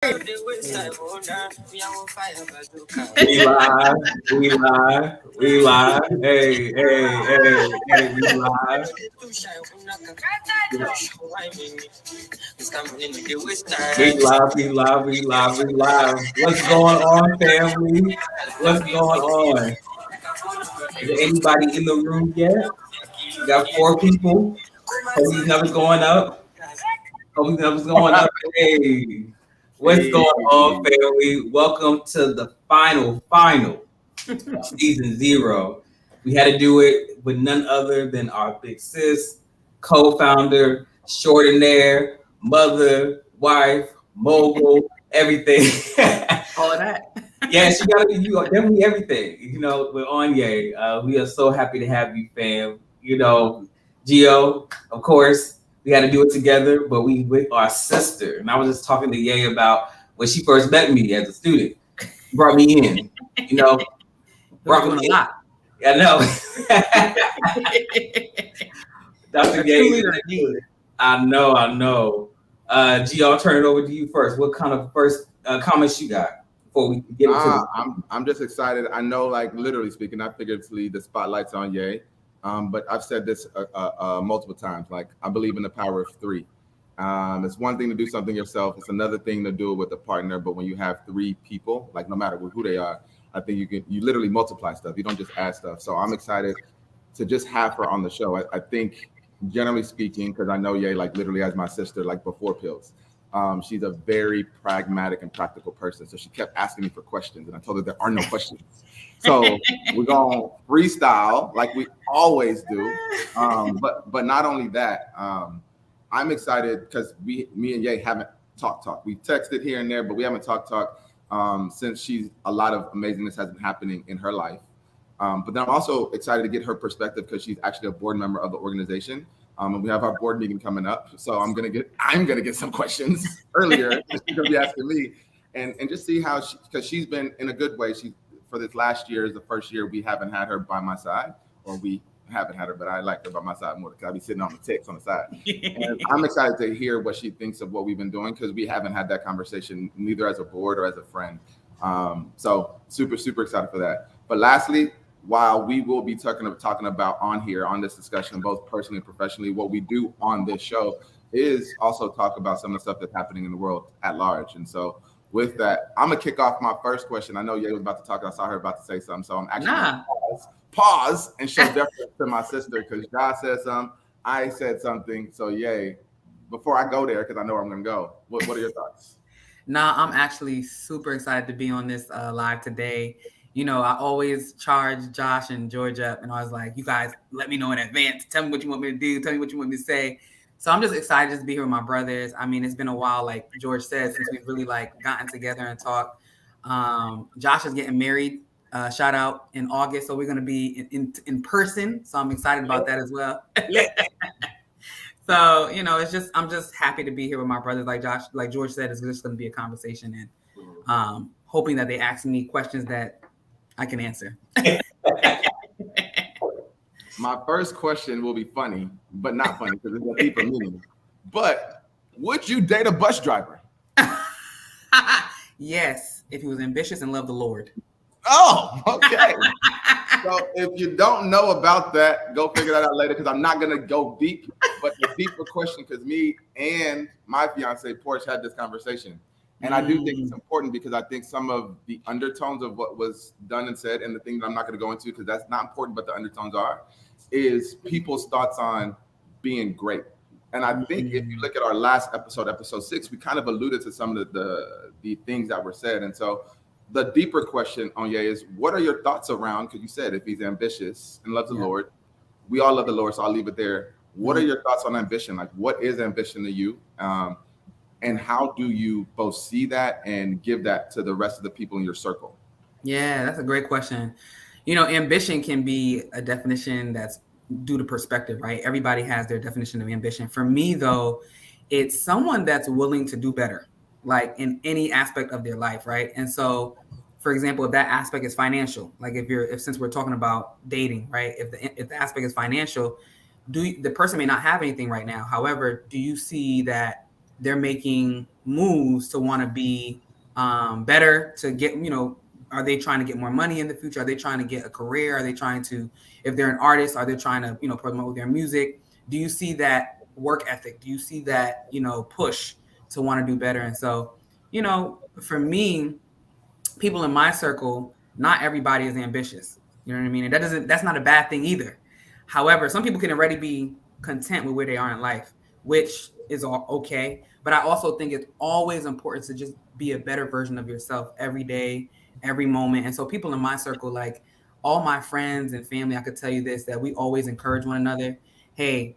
We live, we live, we live. Hey, hey, hey, hey, we live. We live, we live, we live, we live. What's going on, family? What's going on? Is there anybody in the room yet? We got 4 people. Hope these numbers going up. Hope these numbers going up. Hey, what's Hey. going on, family? Welcome to the final of season 0. We had to do it with none other than our big sis, co-founder, extraordinaire, mother, wife, mogul, everything. All of that. Yes, you are definitely everything. With Anye, we are so happy to have you, fam. Gio, of course, we had to do it together, but we with our sister. And I was just talking to Ye about when she first met me as a student, brought me in. Brought me a lot. I know. Dr. Gay. I know. G, I'll turn it over to you first. What kind of first comments you got before we get into I'm just excited. I know, like, literally speaking, not figuratively, the spotlight's on Ye. But I've said this multiple times. Like, I believe in the power of 3. It's one thing to do something yourself. It's another thing to do it with a partner. But when you have 3 people, like, no matter who they are, I think you literally multiply stuff. You don't just add stuff. So I'm excited to just have her on the show. I think, generally speaking, because I know Ye, like, literally as my sister, like, before pills. She's a very pragmatic and practical person. So she kept asking me for questions, and I told her there are no questions. So we're going to freestyle like we always do. But not only that, I'm excited because me and Ye haven't talked. We've texted here and there, but we haven't talked since a lot of amazingness has been happening in her life. But then I'm also excited to get her perspective because she's actually a board member of the organization. And we have our board meeting coming up. So I'm gonna get some questions earlier. She's gonna be asking me and just see how because she's been in a good way. For this last year is the first year we haven't had her by my side, or we haven't had her, but I like her by my side more because I'll be sitting on the text on the side. And I'm excited to hear what she thinks of what we've been doing because we haven't had that conversation neither as a board or as a friend. So super, super excited for that. But lastly, while we will be talking about on here on this discussion, both personally and professionally, what we do on this show is also talk about some of the stuff that's happening in the world at large. And so with that, I'm gonna kick off my first question. I know Ye was about to talk. I saw her about to say something, so I'm actually gonna pause and show deference to my sister because Ja said something, I said something. So Ye, before I go there, because I know where I'm gonna go. What are your thoughts? I'm actually super excited to be on this live today. I always charge Josh and George up, and I was like, "You guys, let me know in advance. Tell me what you want me to do. Tell me what you want me to say." So I'm just excited to be here with my brothers. I mean, it's been a while, like George said, since we've really gotten together and talked. Josh is getting married. Shout out in August, so we're going to be in person. So I'm excited about that as well. So I'm just happy to be here with my brothers. Like George said, it's just going to be a conversation, and hoping that they ask me questions that I can answer. My first question will be funny, but not funny because it's a deeper meaning. But would you date a bus driver? Yes, if he was ambitious and loved the Lord. Oh, okay. So if you don't know about that, go figure that out later because I'm not going to go deep. But the deeper question, because me and my fiance, Porsche, had this conversation. And I do think it's important because I think some of the undertones of what was done and said, and the thing that I'm not going to go into because that's not important, but the undertones is people's thoughts on being great. And I think if you look at our last episode 6, we kind of alluded to some of the things that were said. And so the deeper question on Ye is, what are your thoughts around, because you said if he's ambitious and loves the Lord, we all love the Lord, so I'll leave it there. What are your thoughts on ambition? Like, what is ambition to you? And how do you both see that and give that to the rest of the people in your circle? Yeah, that's a great question. Ambition can be a definition that's due to perspective, right? Everybody has their definition of ambition. For me, though, it's someone that's willing to do better, like in any aspect of their life, right? And so, for example, if that aspect is financial, like since we're talking about dating, right? If the aspect is financial, the person may not have anything right now. However, do you see that they're making moves to want to be better, to get, are they trying to get more money in the future? Are they trying to get a career? Are they trying to, if they're an artist, are they trying to, promote their music? Do you see that work ethic? Do you see that, push to want to do better? And so, for me, people in my circle, not everybody is ambitious. You know what I mean? And that's not a bad thing either. However, some people can already be content with where they are in life, which is all okay. But I also think it's always important to just be a better version of yourself every day, every moment. And so people in my circle, like all my friends and family, I could tell you this, that we always encourage one another. Hey,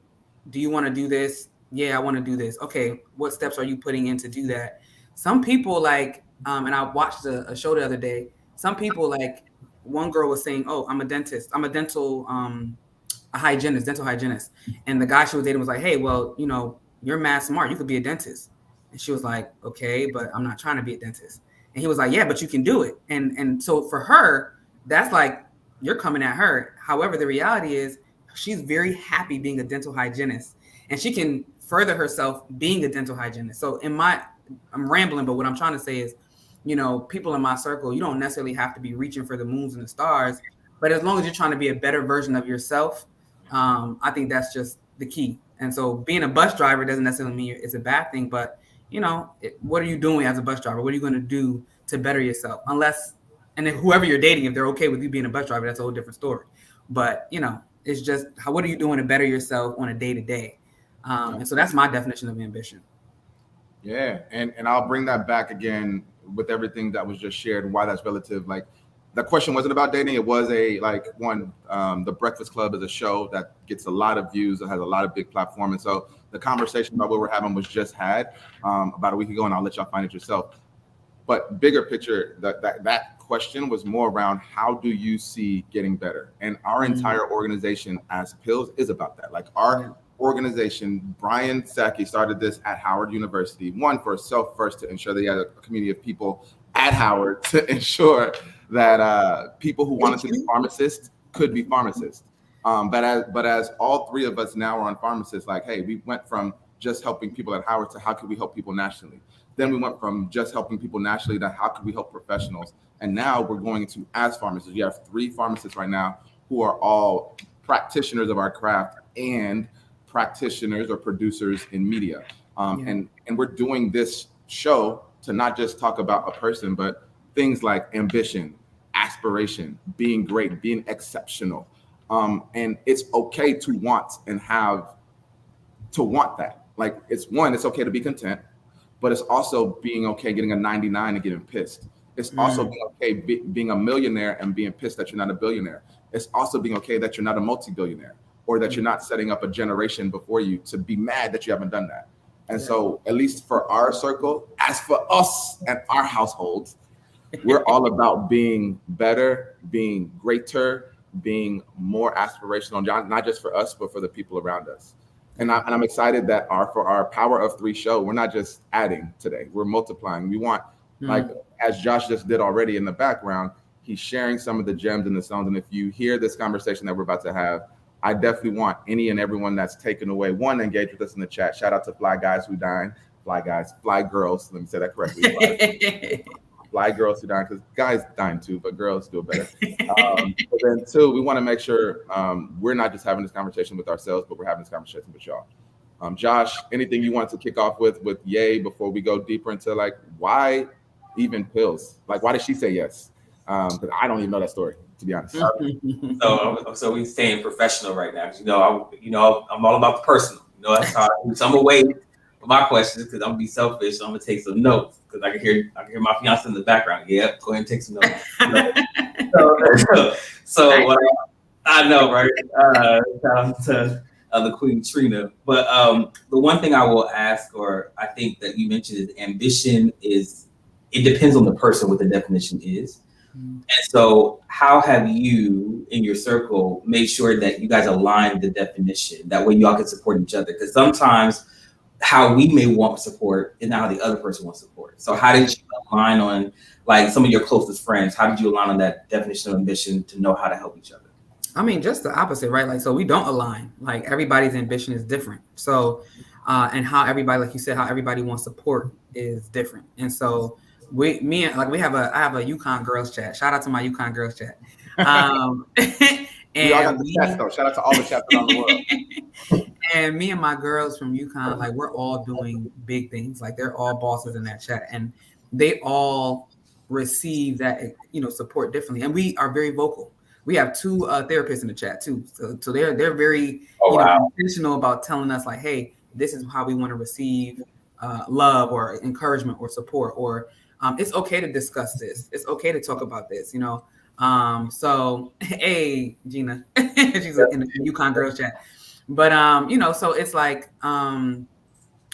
do you want to do this? Yeah, I want to do this. Okay, what steps are you putting in to do that? Some people like, and I watched a show the other day. Some people, like, one girl was saying, oh, I'm a dentist. I'm a dental hygienist. And the guy she was dating was like, hey, well, you're math smart. You could be a dentist. And she was like, okay, but I'm not trying to be a dentist. And he was like, yeah, but you can do it. And so for her, that's like, you're coming at her. However, the reality is she's very happy being a dental hygienist, and she can further herself being a dental hygienist. So I'm rambling, but what I'm trying to say is, people in my circle, you don't necessarily have to be reaching for the moons and the stars, but as long as you're trying to be a better version of yourself, I think that's just the key. And so being a bus driver doesn't necessarily mean it's a bad thing, but what are you doing as a bus driver? What are you going to do to better yourself? And then whoever you're dating, if they're okay with you being a bus driver, that's a whole different story. But, it's just, what are you doing to better yourself on a day-to-day? And so that's my definition of ambition. Yeah. And I'll bring that back again with everything that was just shared, why that's relative. Like, the question wasn't about dating. It was The Breakfast Club is a show that gets a lot of views. It has a lot of big platform. And so the conversation about what we're having was just had about a week ago, and I'll let y'all find it yourself. But bigger picture, that question was more around, how do you see getting better? And our entire organization as Pills is about that. Like, our organization, Brian Sacchi started this at Howard University, one, for himself first, to ensure that he had a community of people at Howard to ensure that people who wanted to be pharmacists could be pharmacists. But as all three of us now are on pharmacists, like, hey, we went from just helping people at Howard to how could we help people nationally? Then we went from just helping people nationally to how could we help professionals? And now we're going to, as pharmacists, you have 3 pharmacists right now who are all practitioners of our craft and practitioners or producers in media. And we're doing this show to not just talk about a person, but things like ambition, aspiration, being great, being exceptional. And it's okay to want that. Like, it's okay to be content, but it's also being okay getting a 99 and getting pissed. It's also being okay being a millionaire and being pissed that you're not a billionaire. It's also being okay that you're not a multi-billionaire, or that you're not setting up a generation before you to be mad that you haven't done that. And so, at least for our circle, as for us and our households, we're all about being better, being greater, being more aspirational, not just for us, but for the people around us. And I'm excited that for our Power of 3 show, we're not just adding today, we're multiplying. We want, like, as Josh just did already in the background, he's sharing some of the gems and the stones. And if you hear this conversation that we're about to have, I definitely want any and everyone that's taken away, one, engage with us in the chat. Shout out to Fly Guys Who Dine, Fly Girls. Let me say that correctly. Fly Girls Who Dine, because guys dine too, but girls do it better. But then 2, we want to make sure we're not just having this conversation with ourselves, but we're having this conversation with y'all. Josh, anything you want to kick off with Ye before we go deeper into, like, why even Pills? Like, why did she say yes? Because I don't even know that story, to be honest. So we staying professional right now. I'm all about the personal. That's how I'm away for my questions, because I'm gonna be selfish. So I'm gonna take some notes, because I can hear my fiance in the background. Yep, go ahead and take some notes. So I know, right? Shout out to the Queen Trina. But the one thing I will ask, or I think that you mentioned, is ambition it depends on the person what the definition is. And so how have you in your circle made sure that you guys align the definition? That way y'all can support each other. Because sometimes how we may want support is not how the other person wants support. So how did you align on, like, some of your closest friends? How did you align on that definition of ambition to know how to help each other? I mean, just the opposite, right? Like, so we don't align. Like, everybody's ambition is different. So and how everybody, like you said, how everybody wants support is different. And so I have a UConn girls chat. Shout out to my UConn girls chat. We all got And the chats though. Shout out to all the chats around the world. and me and my girls from UConn, like we're all doing big things. Like they're all bosses in that chat, and they all receive that support differently. And we are very vocal. We have two therapists in the chat too, so they're very intentional about telling us like, hey, this is how we want to receive love or encouragement or support, or it's okay to discuss this. It's okay to talk about this. So hey, Gina, she's in the UConn girls chat. But so it's like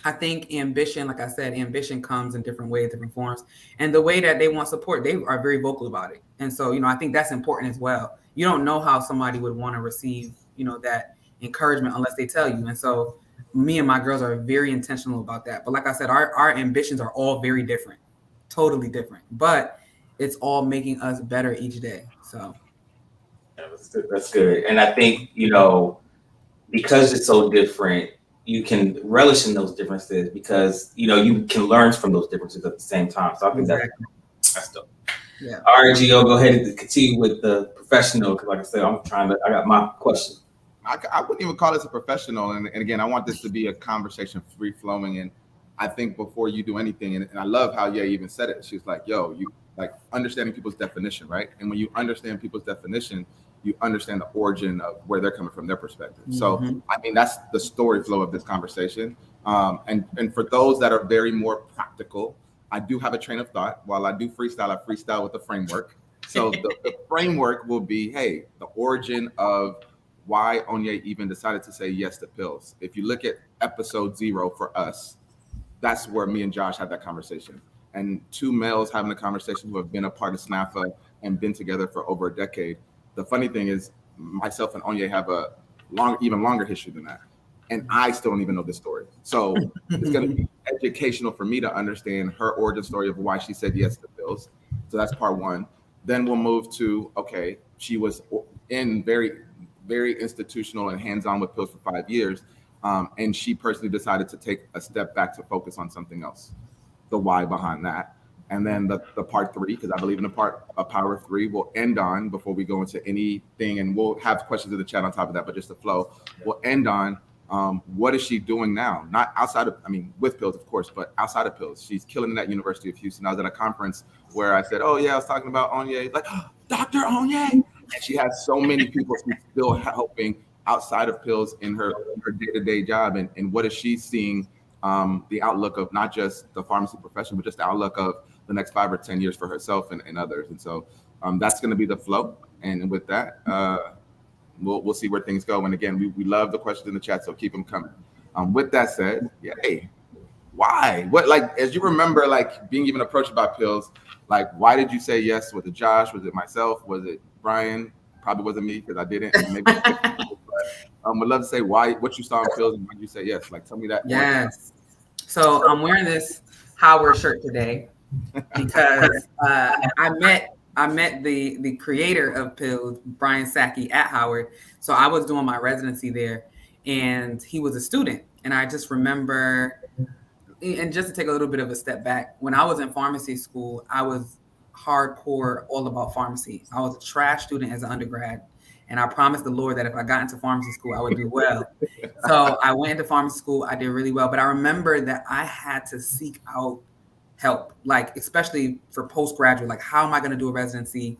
I think ambition, like I said, ambition comes in different ways, different forms. And the way that they want support, they are very vocal about it. And so, I think that's important as well. You don't know how somebody would want to receive, that encouragement unless they tell you. And so me and my girls are very intentional about that. But like I said, our ambitions are all very different, totally different. But it's all making us better each day. So that's good. And I think, because it's so different, you can relish in those differences because you can learn from those differences at the same time. So I think that's dope. Yeah. All right, Gio, go ahead and continue with the professional. Because like I said, I got my question. I wouldn't even call this a professional. And again, I want this to be a conversation, free flowing. And I think before you do anything, and I love how Ye even said it. She was like, yo, you like understanding people's definition, right? And when you understand people's definition, you understand the origin of where they're coming from, their perspective. Mm-hmm. So, I mean, that's the story flow of this conversation. And for those that are very more practical, I do have a train of thought. While I do freestyle, I freestyle with the framework. So the framework will be, hey, the origin of why Onye even decided to say yes to pills. If you look at episode 0 for us, that's where me and Josh had that conversation. And two males having a conversation who have been a part of SNAFA and been together for over a decade. The funny thing is, myself and Onye have a even longer history than that. And I still don't even know this story. So it's going to be educational for me to understand her origin story of why she said yes to pills. So that's part one. Then we'll move to, okay, she was in very, very institutional and hands-on with pills for 5 years. And she personally decided to take a step back to focus on something else. The why behind that. And then the part 3, because I believe in a power of 3, we'll end on, before we go into anything, and we'll have questions in the chat on top of that, but just the flow, we'll end on what is she doing now? Not outside of, with pills, of course, but outside of pills. She's killing it at University of Houston. I was at a conference where I said, oh yeah, I was talking about Onye, like, oh, Dr. Onye. And she has so many people who's still helping outside of pills in her day-to-day job. And what is she seeing the outlook of not just the pharmacy profession, but just the outlook of the next 5 or 10 years for herself and others. And so that's going to be the flow. And with that, we'll see where things go. And again, we love the questions in the chat, so keep them coming. With that said, yay. Why? What, like, as you remember, like being even approached about pills, like, why did you say yes? Was it Josh? Was it myself? Was it Brian? Probably wasn't me because I didn't. Maybe would love to say why, what you saw in pills, and why did you say yes? Like, tell me that. Yes. So I'm wearing this Howard shirt today because I met the creator of pills, Brian Sackey, at Howard. So I was doing my residency there, and he was a student. And I just remember, and just to take a little bit of a step back, when I was in pharmacy school, I was hardcore all about pharmacy. I was a trash student as an undergrad. And I promised the Lord that if I got into pharmacy school, I would do well. So I went into pharmacy school. I did really well. But I remember that I had to seek out help, like especially for postgraduate, like how am I going to do a residency?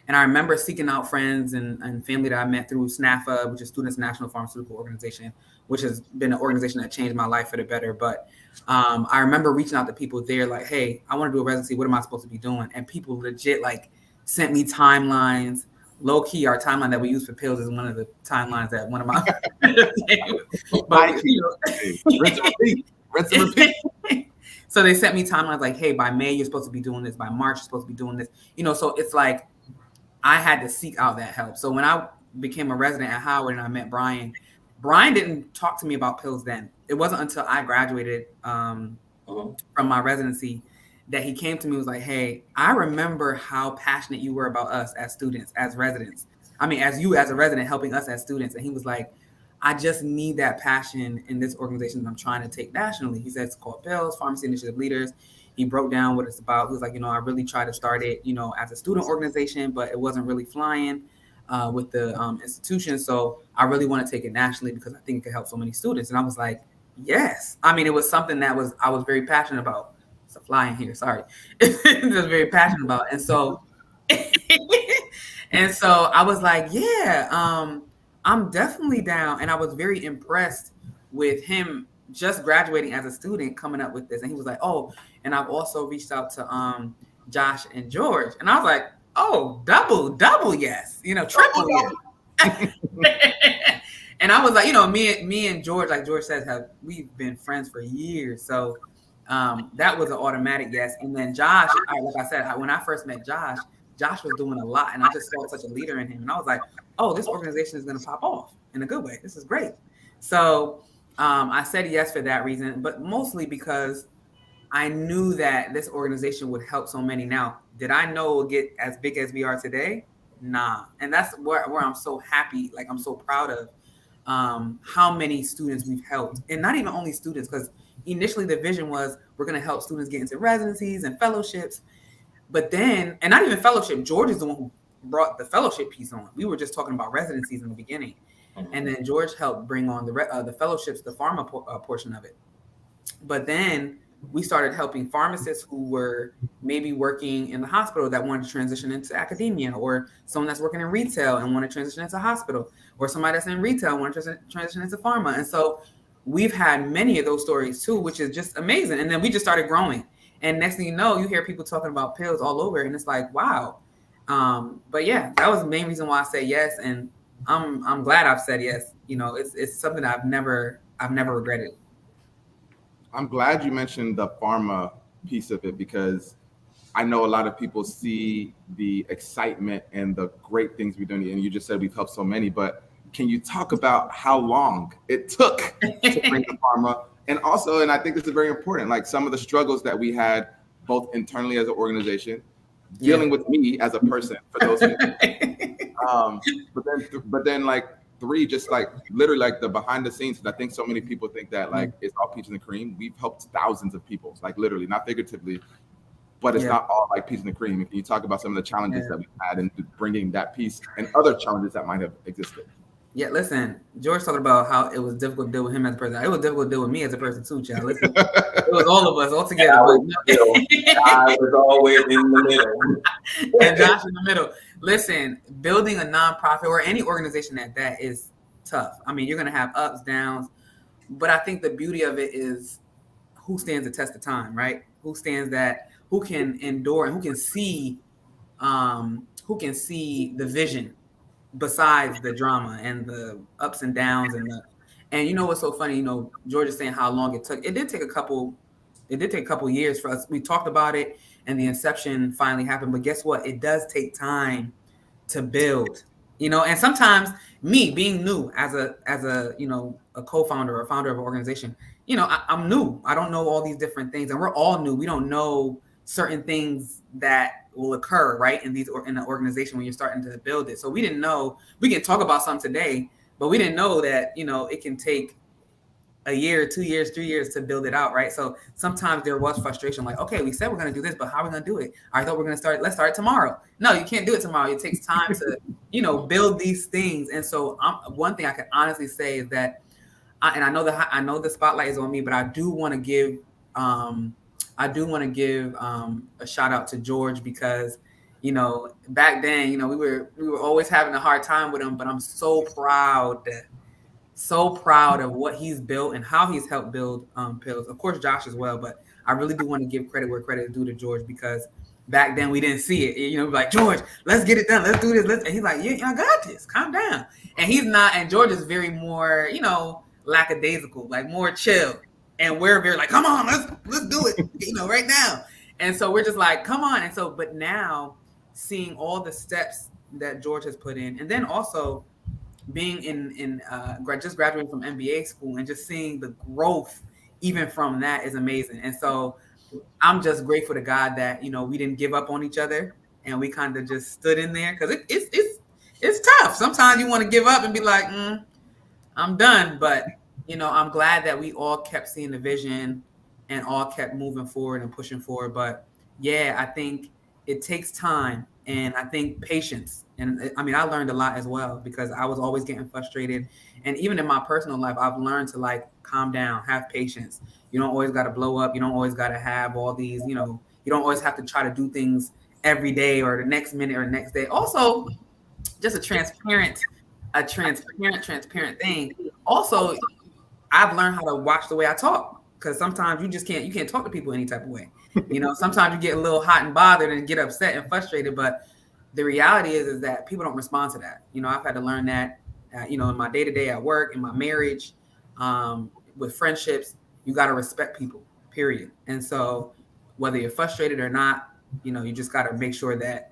And I remember seeking out friends and family that I met through SNAFA, which is Students National Pharmaceutical Organization, which has been an organization that changed my life for the better. But I remember reaching out to people there like, hey, I want to do a residency. What am I supposed to be doing? And people legit like sent me timelines. Low key, our timeline that we use for pills is one of the timelines that one of my rinse and repeat. So they sent me timelines like, hey, by May, you're supposed to be doing this. By March, you're supposed to be doing this. So it's like I had to seek out that help. So when I became a resident at Howard and I met Brian didn't talk to me about pills then. It wasn't until I graduated from my residency that he came to me and was like, hey, I remember how passionate you were about us as students, as residents. As you as a resident helping us as students. And he was like, I just need that passion in this organization that I'm trying to take nationally. He said it's called PILS, Pharmacy Initiative Leaders. He broke down what it's about. He was like, I really tried to start it, as a student organization, but it wasn't really flying with the institution. So I really want to take it nationally because I think it could help so many students. And I was like, yes. I mean, it was something that I was very passionate about. It's a fly in here, sorry. I was very passionate about. And so, I was like, yeah, I'm definitely down. And I was very impressed with him just graduating as a student coming up with this. And he was like, oh, and I've also reached out to Josh and George. And I was like, oh, double yes, triple yes. And I was like, me and George, like George says, we've been friends for years. So that was an automatic yes. And then Josh, like I said, when I first met Josh was doing a lot. And I just saw such a leader in him. And I was like, oh, this organization is going to pop off in a good way. This is great. So I said yes for that reason, but mostly because I knew that this organization would help so many. Now, did I know it would get as big as we are today? Nah. And that's where I'm so happy. Like, I'm so proud of how many students we've helped. And not even only students, because initially the vision was we're going to help students get into residencies and fellowships. But then, and not even fellowship, George is the one who brought the fellowship piece on. We were just talking about residencies in the beginning. And then George helped bring on the fellowships, the pharma portion of it. But then we started helping pharmacists who were maybe working in the hospital that wanted to transition into academia, or someone that's working in retail and want to transition into hospital, or somebody that's in retail and want to transition into pharma. And so we've had many of those stories too, which is just amazing. And then we just started growing. And next thing you know, you hear people talking about PILS all over, and it's like, wow. But yeah, that was the main reason why I say yes. And I'm glad I've said yes. It's something that I've never regretted. I'm glad you mentioned the pharma piece of it, because I know a lot of people see the excitement and the great things we're doing. And you just said we've helped so many, but can you talk about how long it took to bring the pharma? And also, and I think this is very important, like some of the struggles that we had both internally as an organization, dealing with me as a person, for those who but then like three, just like literally like the behind the scenes. And I think so many people think that like it's all peaches and cream. We've helped thousands of people, like literally, not figuratively, but it's not all like peaches and cream. Can you talk about some of the challenges that we've had in bringing that piece and other challenges that might have existed? Yeah, listen, George talking about how it was difficult to deal with him as a person. It was difficult to deal with me as a person too, child. Listen, it was all of us all together. I was always in the middle. And Josh in the middle. Listen, building a nonprofit or any organization that is tough. I mean, you're going to have ups, downs, but I think the beauty of it is who stands the test of time, right? Who can endure and who can see the vision besides the drama and the ups and downs and you know what's so funny, George is saying how long it took. It did take a couple years for us. We talked about it and the inception finally happened, but guess what? It does take time to build, and sometimes me being new as a co-founder or founder of an organization, I'm new. I don't know all these different things, and we're all new. We don't know certain things that will occur, right, in an organization when you're starting to build it. So we didn't know. We can talk about something today, but we didn't know that it can take a year, 2 years, 3 years to build it out, right? So sometimes there was frustration, like, okay, we said we're going to do this, but how are we going to do it? I thought we're going to start. Let's start tomorrow. No, you can't do it tomorrow. It takes time to build these things. And so one thing I can honestly say is that, I know the spotlight is on me, but I do want to give a shout out to George, because back then we were always having a hard time with him, but I'm so proud of what he's built and how he's helped build PILS. Of course, Josh as well, but I really do want to give credit where credit is due to George, because back then we didn't see it. Like, George, let's get it done. Let's do this. And he's like, yeah, I got this. Calm down. And he's not. And George is very more, lackadaisical, like more chill. And we're very like, come on, let's do it, right now. And so we're just like, come on. And so, but now seeing all the steps that George has put in, and then also being just graduating from MBA school and just seeing the growth even from that is amazing. And so I'm just grateful to God that, we didn't give up on each other and we kind of just stood in there, because it's tough. Sometimes you want to give up and be like, I'm done. But I'm glad that we all kept seeing the vision and all kept moving forward and pushing forward. But yeah, I think it takes time, and I think patience. And I mean, I learned a lot as well because I was always getting frustrated. And even in my personal life, I've learned to like calm down, have patience. You don't always got to blow up. You don't always got to have all these, you don't always have to try to do things every day or the next minute or the next day. Also, just a transparent thing. Also, I've learned how to watch the way I talk because sometimes you can't talk to people any type of way. Sometimes you get a little hot and bothered and get upset and frustrated, but the reality is that people don't respond to that. I've had to learn that, in my day-to-day at work, in my marriage, with friendships, you got to respect people, period. And so whether you're frustrated or not, you just got to make sure that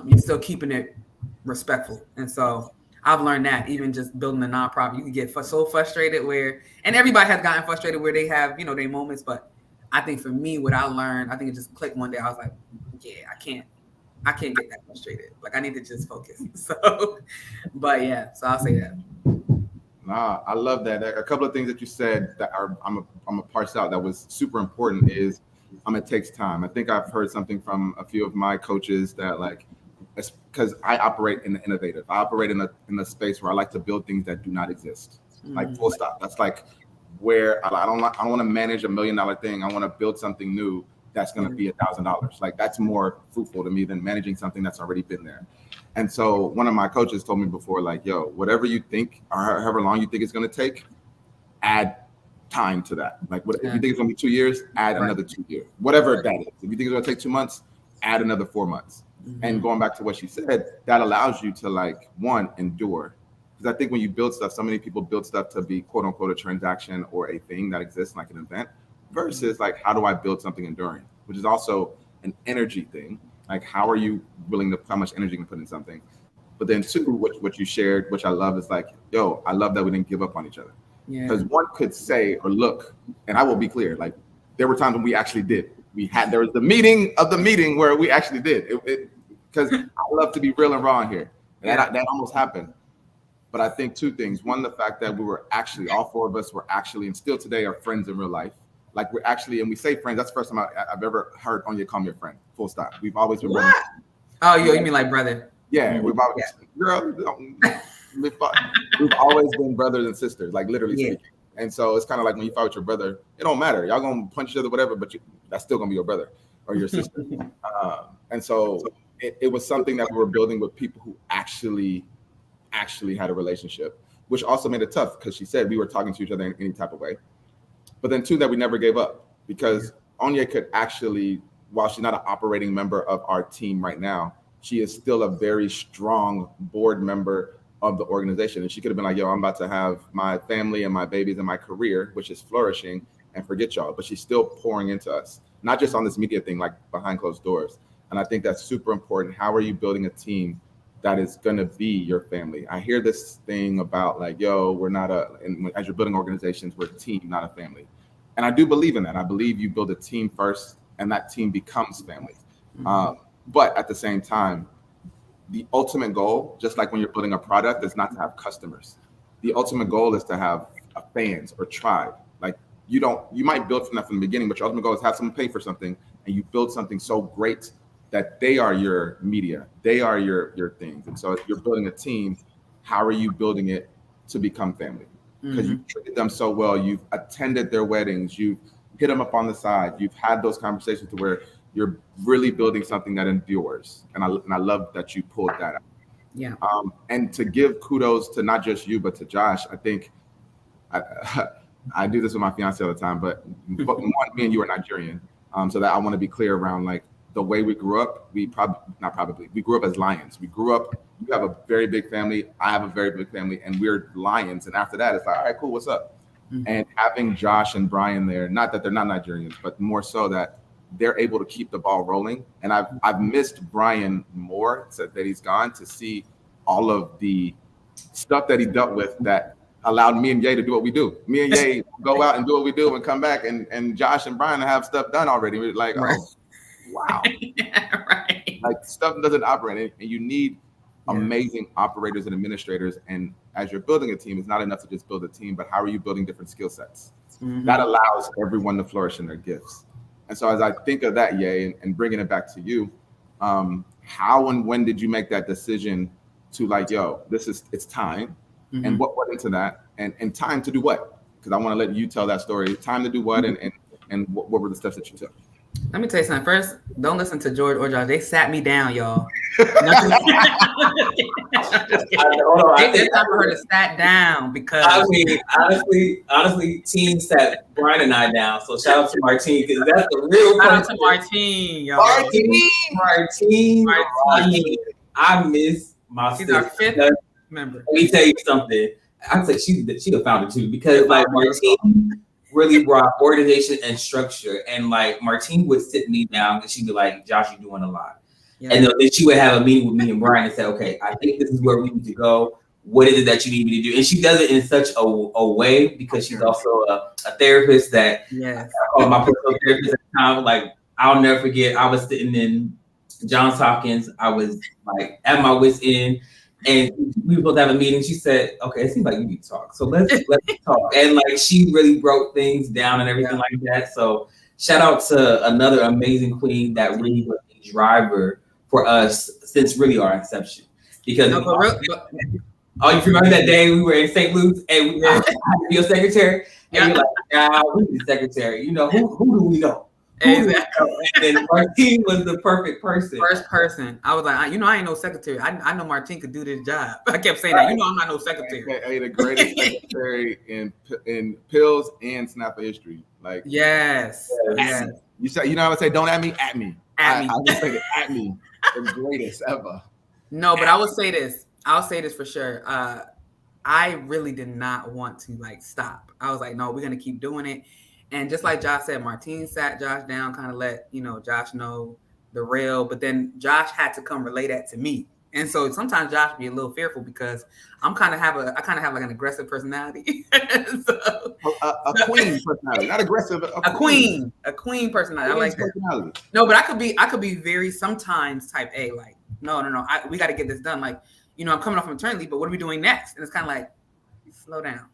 you're still keeping it respectful. And so I've learned that even just building a nonprofit, you can get so frustrated and everybody has gotten frustrated where they have, their moments. But I think for me, what I learned, I think it just clicked one day. I was like, yeah, I can't get that frustrated. Like I need to just focus. So, but yeah, so I'll say that. Nah, I love that. A couple of things that you said that I'm a parse out that was super important is it takes time. I think I've heard something from a few of my coaches that like, because I operate in the innovative. I operate in a space where I like to build things that do not exist. Like full stop. That's like where I don't want to manage $1 million thing. I want to build something new that's going to be $1,000. Like that's more fruitful to me than managing something that's already been there. And so one of my coaches told me before, like, yo, whatever you think or however long you think it's going to take, add time to that. Like if you think it's going to be 2 years, add another 2 years, whatever that is. If you think it's going to take 2 months, add another 4 months. And going back to what she said, that allows you to like, one, endure. Because I think when you build stuff, so many people build stuff to be quote unquote a transaction or a thing that exists like an event versus like, how do I build something enduring, which is also an energy thing. Like, how are you willing to, how much energy you can put in something? But then two, what you shared, which I love is like, yo, I love that we didn't give up on each other. Because one could say or look, and I will be clear, like there were times when we actually did. There was the meeting of the meeting where we actually did it because I love to be real and raw in here. And that almost happened. But I think two things. One, the fact that we were actually, all four of us were actually, and still today are friends in real life. Like we're actually, and we say friends, that's the first time I've ever heard Anya call me a friend, full stop. We've always been brothers. Oh, you mean like brother? Yeah, we've always, girl, we've always been brothers and sisters, like literally speaking. And so it's kind of like when you fight with your brother, it don't matter. Y'all gonna punch each other, whatever, but that's still gonna be your brother or your sister. And so it was something that we were building with people who actually had a relationship, which also made it tough because she said we were talking to each other in any type of way. But then two, that we never gave up because Anya could actually, while she's not an operating member of our team right now, she is still a very strong board member of the organization. And she could have been like, yo, I'm about to have my family and my babies and my career, which is flourishing, and forget y'all. But she's still pouring into us, not just on this media thing, like behind closed doors. And I think that's super important. How are you building a team that is going to be your family? I hear this thing about like, yo, we're not as you're building organizations, we're a team, not a family. And I do believe in that. I believe you build a team first and that team becomes family. But at the same time, the ultimate goal, just like when you're building a product, is not to have customers. The ultimate goal is to have fans or tribe. Like you might build from that from the beginning, but your ultimate goal is have someone pay for something and you build something so great that they are your media, they are your things. And so if you're building a team, how are you building it to become family? Because you've treated them so well, you've attended their weddings, you've hit them up on the side, you've had those conversations to where you're really building something that endures. And I love that you pulled that out. Yeah. And to give kudos to not just you, but to Josh, I think I do this with my fiance all the time, but one, me and you are Nigerian. So that I want to be clear around like the way we grew up, we grew up as lions. You have a very big family, I have a very big family, and we're lions. And after that, it's like, all right, cool, what's up? And having Josh and Brian there, not that they're not Nigerians, but more so that they're able to keep the ball rolling. And I've missed Brian more since that he's gone, to see all of the stuff that he dealt with that allowed me and Ye to do what we do. Me and Ye go out and do what we do and come back, and Josh and Brian have stuff done already. We're like, oh, wow. Right. Like stuff doesn't operate, and you need amazing operators and administrators. And as you're building a team, it's not enough to just build a team, but how are you building different skill sets? That allows everyone to flourish in their gifts. And so as I think of that, Ye, and bringing it back to you, how and when did you make that decision to like, yo, it's time? And what went into that? And time to do what? Because I want to let you tell that story. Time to do what, and what were the steps that you took? Let me tell you something. First, don't listen to George or Josh. They sat me down, y'all. It's time for her to sat down because I mean, honestly, Teen sat Brian and I down. So shout out to Martine because that's the real. Shout out to Martine, y'all. Martine. I miss my She's sister. our fifth member. Let me tell you something. I'd say she the founder too because like Martine really brought organization and structure. And like Martine would sit me down and she'd be like, Josh, you're doing a lot. Yeah. And then she would have a meeting with me and Brian and say, okay, I think this is where we need to go. What is it that you need me to do? And she does it in such a way because she's also a therapist that I call my personal therapist at the time. Like, I'll never forget, I was sitting in Johns Hopkins. I was like at my wit's end. And we were supposed to have a meeting. She said, okay, it seems like you need to talk. So let's talk. And like she really broke things down and everything like that. So shout out to another amazing queen that really was a driver for us since really our inception. Because you remember that day we were in St. Luke's and we had to be a secretary? And you're like, nah, we need a secretary. You know, who do we know? Exactly. And Martine was the perfect person. First person. I was like, I ain't no secretary. I know Martine could do this job. I kept saying that. I'm not no secretary. Hey, the greatest secretary in pills and Snapper history. Like yes. You say, I would say, don't at me, at me. At me. I just say at me. The greatest ever. No, but I will say this. I'll say this for sure. I really did not want to like stop. I was like, no, we're gonna keep doing it. And just like Josh said, Martine sat Josh down, kind of let Josh know the real, but then Josh had to come relay that to me. And so sometimes Josh be a little fearful because I kind of have like an aggressive personality. So, a queen personality, not aggressive. A queen personality. I like that. No, but I could be very sometimes type A. Like, no, we got to get this done. Like, I'm coming off from maternity leave, but what are we doing next? And it's kind of like, slow down.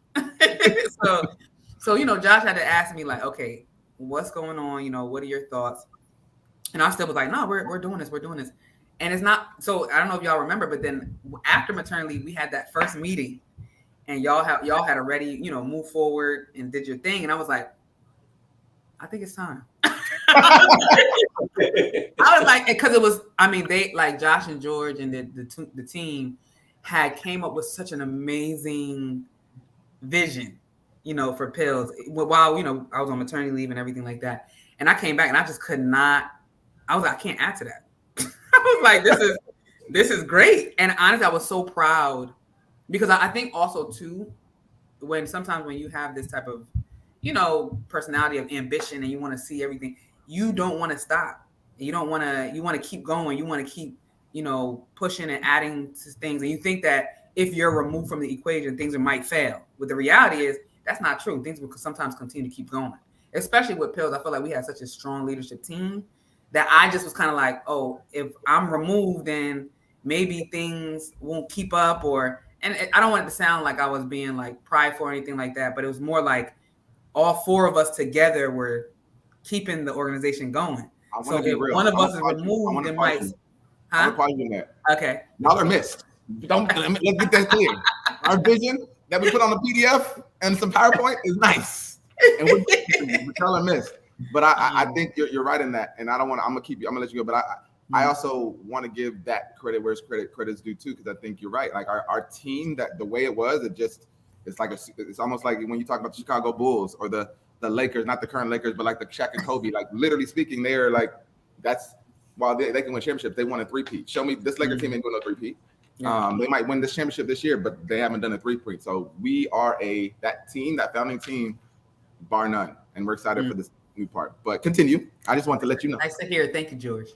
So Josh had to ask me like, okay, what's going on? What are your thoughts? And I still was like, no, we're doing this. We're doing this. And it's not, so I don't know if y'all remember, but then after maternity, we had that first meeting and y'all had already, moved forward and did your thing. And I was like, I think it's time. I was like, because it was, they like Josh and George and the team had came up with such an amazing vision, for pills while, I was on maternity leave and everything like that. And I came back and I just could not, I was like, I can't add to that. I was like, this is great. And honestly, I was so proud because I think also too, sometimes when you have this type of, personality of ambition and you want to see everything, you don't want to stop. You want to keep going. You want to keep, pushing and adding to things. And you think that if you're removed from the equation, things might fail. But the reality is that's not true. Things will sometimes continue to keep going, especially with pills. I feel like we had such a strong leadership team that I just was kind of like, oh, if I'm removed, then maybe things won't keep up and I don't want it to sound like I was being like prideful or anything like that, but it was more like all four of us together were keeping the organization going. So if one of us is removed, then might. I'm calling you that. Okay. Y'all are missed. Let's get that clear. Our vision that we put on the PDF and some PowerPoint is nice, and we're telling missed. But I think you're right in that, and I don't want to. I'm gonna let you go. But I also want to give that credit where credit's due too, because I think you're right. Like our team, that the way it was, it's almost like when you talk about the Chicago Bulls or the Lakers, not the current Lakers, but like the Shaq and Kobe. Like literally speaking, they're like while they can win championships, they won a three-peat. Show me this Laker team ain't doing a three-peat. Yeah. They might win this championship this year, but they haven't done a three-peat. So we are that founding team, bar none, and we're excited for this new part. But continue. I just want to let you know. Nice to hear. Thank you, George.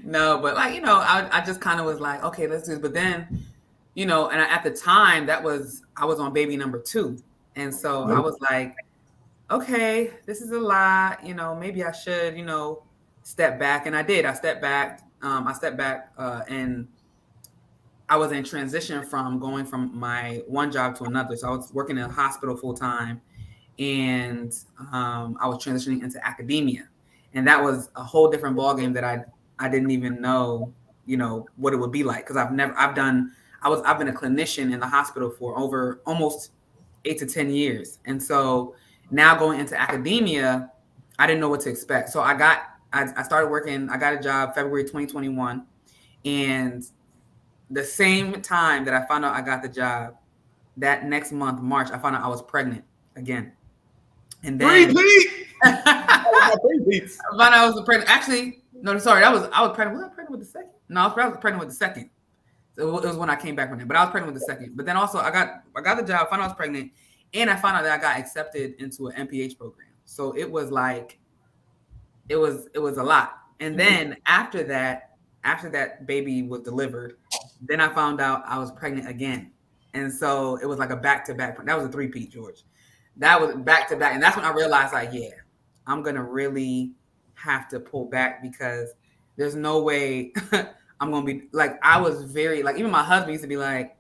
No, but like I just kind of was like, okay, let's do this. But then, and at the time I was on baby number 2, and so I was like, okay, this is a lot. Maybe I should, step back, and I did. I stepped back. And I was in transition from going from my one job to another. So I was working in a hospital full time, and I was transitioning into academia, and that was a whole different ballgame that I didn't even know, what it would be like, because I've been a clinician in the hospital for over almost 8 to 10 years, and so now going into academia, I didn't know what to expect. So I started working. I got a job February 2021, and the same time that I found out I got the job, that next month, March, I found out I was pregnant again. And then I found out I was pregnant. Actually, no, sorry, I was pregnant. Was I pregnant with the second? No, I was pregnant with the second. So it was when I came back from it. But I was pregnant with the second. But then also I got the job, found out I was pregnant, and I found out that I got accepted into an MPH program. So it was like it was a lot. And then after that baby was delivered, then I found out I was pregnant again. And so it was like a back-to-back. That was a 3-peat, George. That was back-to-back. And that's when I realized, like, yeah, I'm going to really have to pull back, because there's no way I'm going to be, like, I was very, like, even my husband used to be like,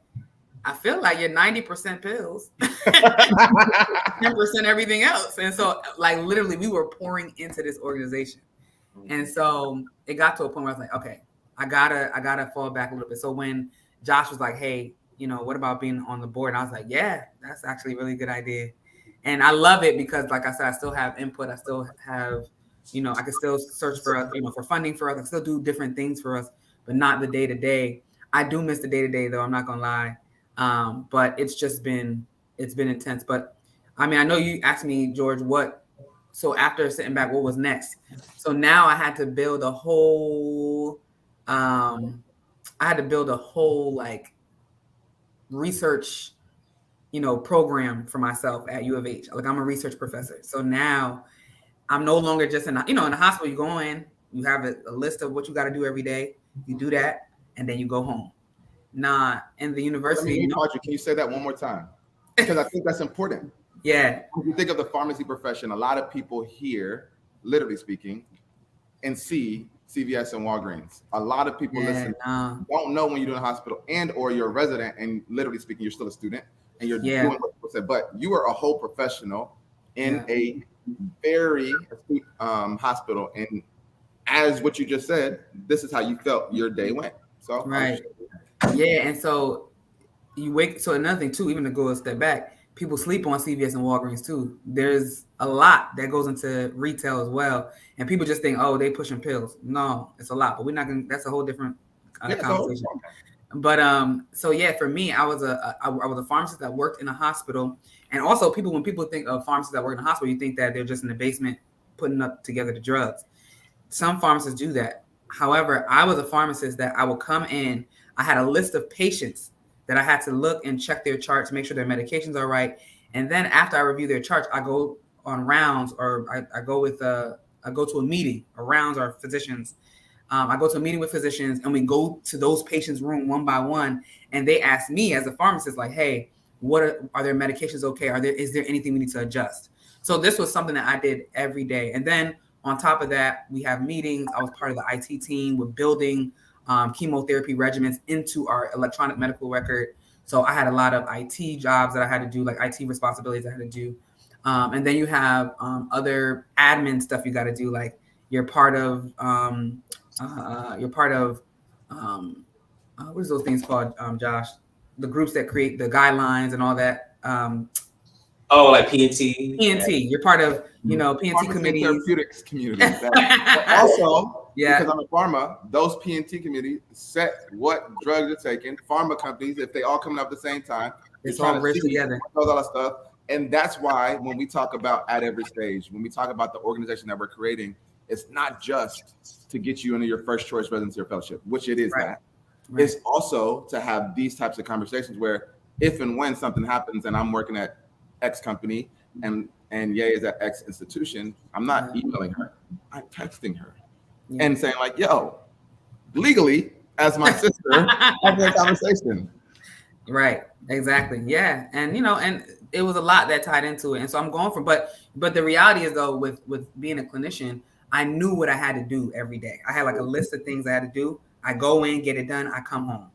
I feel like you're 90% pills, 10% everything else. And so, like, literally we were pouring into this organization. And so it got to a point where I was like, okay, I gotta fall back a little bit. So when Josh was like, hey, what about being on the board? And I was like, yeah, that's actually a really good idea. And I love it because, like I said, I still have input. I still have, I can still search for, for funding for us. I can still do different things for us, but not the day to day. I do miss the day to day, though. I'm not gonna lie. But it's been intense. But I mean, I know you asked me, George, so after sitting back, what was next? So now I had to build a whole, like research, program for myself at U of H. Like, I'm a research professor. So now I'm no longer just in the hospital. You go in, you have a list of what you got to do every day. You do that, and then you go home. Nah, in the university. Can you say that one more time? Because I think that's important. Yeah. If you think of the pharmacy profession, a lot of people here, literally speaking, and see CVS and Walgreens. A lot of people don't know when you're doing a hospital or you're a resident, and literally speaking, you're still a student and you're doing what people said. But you are a whole professional in a very astute hospital. And as what you just said, this is how you felt your day went. So right. Yeah. And so you wake. So another thing too, even to go a step back, people sleep on CVS and Walgreens too. There's a lot that goes into retail as well. And people just think, oh, they pushing pills. No, it's a lot, but we're not going to, that's a whole different conversation. But so yeah, for me, I was a pharmacist that worked in a hospital. And also when people think of pharmacists that work in a hospital, you think that they're just in the basement putting up together the drugs. Some pharmacists do that. However, I was a pharmacist that I would come in, I had a list of patients that I had to look and check their charts, make sure their medications are right. And then after I review their charts, I go on rounds, or I go to a meeting. Rounds are physicians. I go to a meeting with physicians, and we go to those patients' room one by one, and they ask me as a pharmacist, like, hey, are their medications okay? Is there anything we need to adjust? So this was something that I did every day. And then on top of that, we have meetings. I was part of the IT team with building chemotherapy regimens into our electronic medical record. So I had a lot of IT jobs that I had to do, like IT responsibilities I had to do. And then you have other admin stuff you got to do, like you're part of what is those things called, Josh? The groups that create the guidelines and all that. Like PNT. PNT. You're part of, PNT committees. Therapeutics community. Also, because I'm a pharma, those PNT committees set what drugs are taken. Pharma companies, if they all coming up at the same time, it's all rich together. All that stuff. And that's why when we talk about at every stage, when we talk about the organization that we're creating, it's not just to get you into your first choice residency or fellowship, which it is that. Right. It's also to have these types of conversations where if and when something happens and I'm working at X company and Ye is at X institution, I'm not emailing her, I'm texting her and saying like, yo, legally, as my sister, having a conversation. Right, exactly. Yeah. And and it was a lot that tied into it. And so I'm going from, but the reality is though, with being a clinician, I knew what I had to do every day. I had like a list of things I had to do. I go in, get it done, I come home.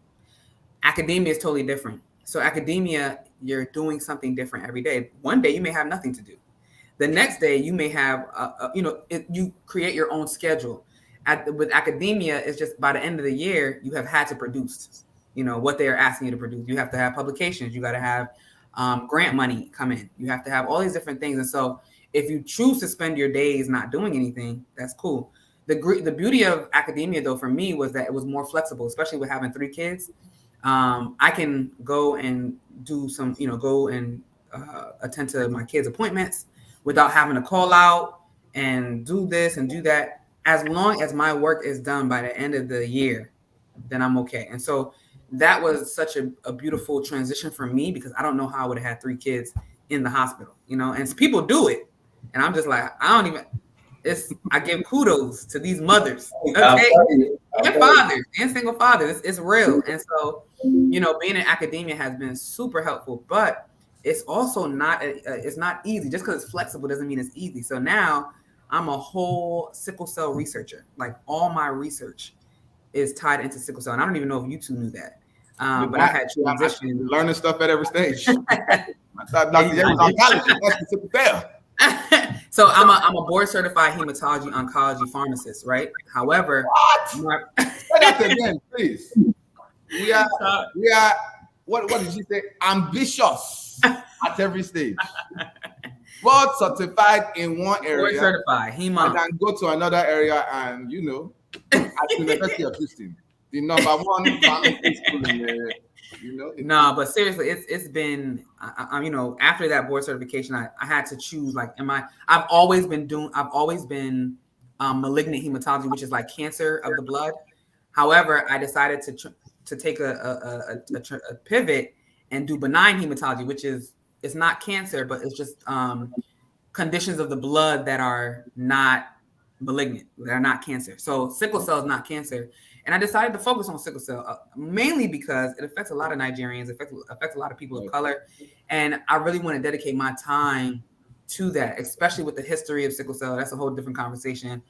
Academia is totally different. So academia, you're doing something different every day. One day you may have nothing to do. The next day you may have, you create your own schedule. With academia, it's just by the end of the year, you have had to produce, what they are asking you to produce. You have to have publications. You got to have grant money come in. You have to have all these different things. And so if you choose to spend your days not doing anything, that's cool. The beauty of academia, though, for me was that it was more flexible, especially with having 3 kids. I can go and do some, go and attend to my kids' appointments without having to call out and do this and do that. As long as my work is done by the end of the year, then I'm okay. And so that was such a beautiful transition for me, because I don't know how I would have had 3 kids in the hospital, and people do it. And I'm just like, I give kudos to these mothers, okay, and fathers and single fathers. It's real. And so, being in academia has been super helpful, but it's also not, it's not easy. Just because it's flexible doesn't mean it's easy. So now I'm a whole sickle cell researcher. Like, all my research is tied into sickle cell. And I don't even know if you two knew that. But I had transition. Learning stuff at every stage. I thought Dr. Ye was oncology. That's the sickle cell. So I'm a board certified hematology oncology pharmacist, right? However, what? Say that again, please. We are what did you say? Ambitious at every stage. Board certified in one area. Board certified hemo. And then go to another area and at the University of Houston, the number 1 pharmacy school in the No, but seriously, it's been, after that board certification, I had to choose, like, I've always been malignant hematology, which is like cancer of the blood. However, I decided to take a pivot and do benign hematology, which is, it's not cancer, but it's just conditions of the blood that are not malignant, that are not cancer. So sickle cell is not cancer. And I decided to focus on sickle cell, mainly because it affects a lot of Nigerians, affects a lot of people of color. And I really want to dedicate my time to that, especially with the history of sickle cell. That's a whole different conversation.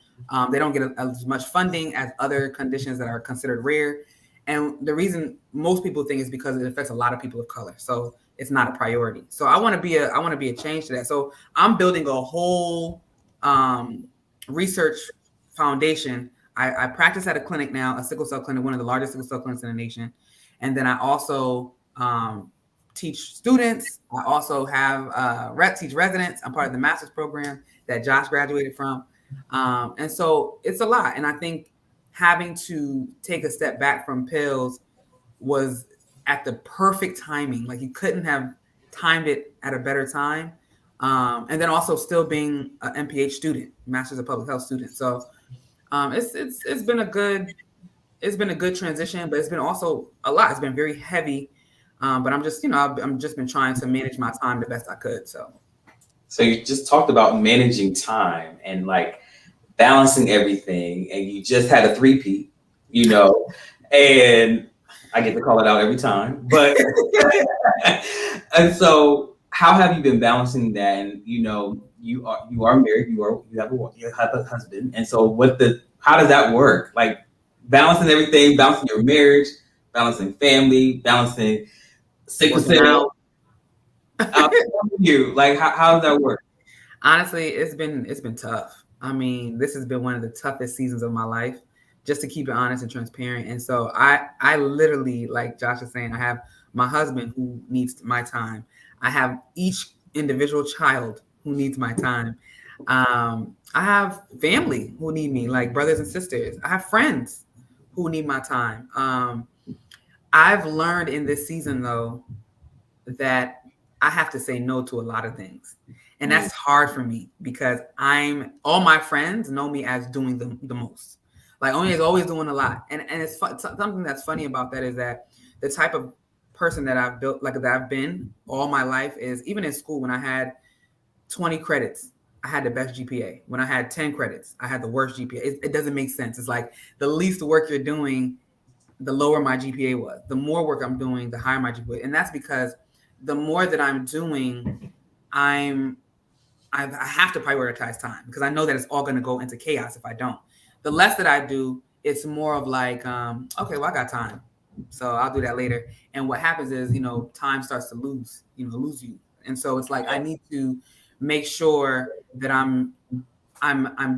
They don't get as much funding as other conditions that are considered rare. And the reason most people think is because it affects a lot of people of color. So it's not a priority. So I want to be a change to that. So I'm building a whole research foundation. I practice at a clinic now, a sickle cell clinic, one of the largest sickle cell clinics in the nation. And then I also teach students. I also have teach residents. I'm part of the master's program that Josh graduated from. And so it's a lot. And I think having to take a step back from pills was at the perfect timing. Like, you couldn't have timed it at a better time. And then also still being an MPH student, Master's of Public Health student. So it's been a good transition, but it's been also a lot. It's been very heavy. But I'm just, I'm just been trying to manage my time the best I could. So you just talked about managing time and like balancing everything, and you just had a 3-peat, and I get to call it out every time, but and so how have you been balancing that? And you are married, you have a husband, and so how does that work? Like, balancing everything, balancing your marriage, balancing family, balancing sickle cell. Like, how does that work? Honestly, it's been tough. I mean, this has been one of the toughest seasons of my life, just to keep it honest and transparent. And so I literally, like Josh is saying, I have my husband who needs my time. I have each individual child who needs my time. I have family who need me, like brothers and sisters. I have friends who need my time. I've learned in this season, though, that I have to say no to a lot of things. And that's hard for me, because all my friends know me as doing the most. Like, Onya is always doing a lot. And it's something that's funny about that is that the type of person that I've built, like that I've been all my life, is even in school, when I had 20 credits, I had the best GPA. When I had 10 credits, I had the worst GPA. It doesn't make sense. It's like the least work you're doing, the lower my GPA was. The more work I'm doing, the higher my GPA. And that's because the more that I'm doing, I have to prioritize time, because I know that it's all going to go into chaos if I don't. The less that I do, it's more of like, okay, well, I got time. So I'll do that later. And what happens is, time starts to lose you. And so it's like I need to make sure that I'm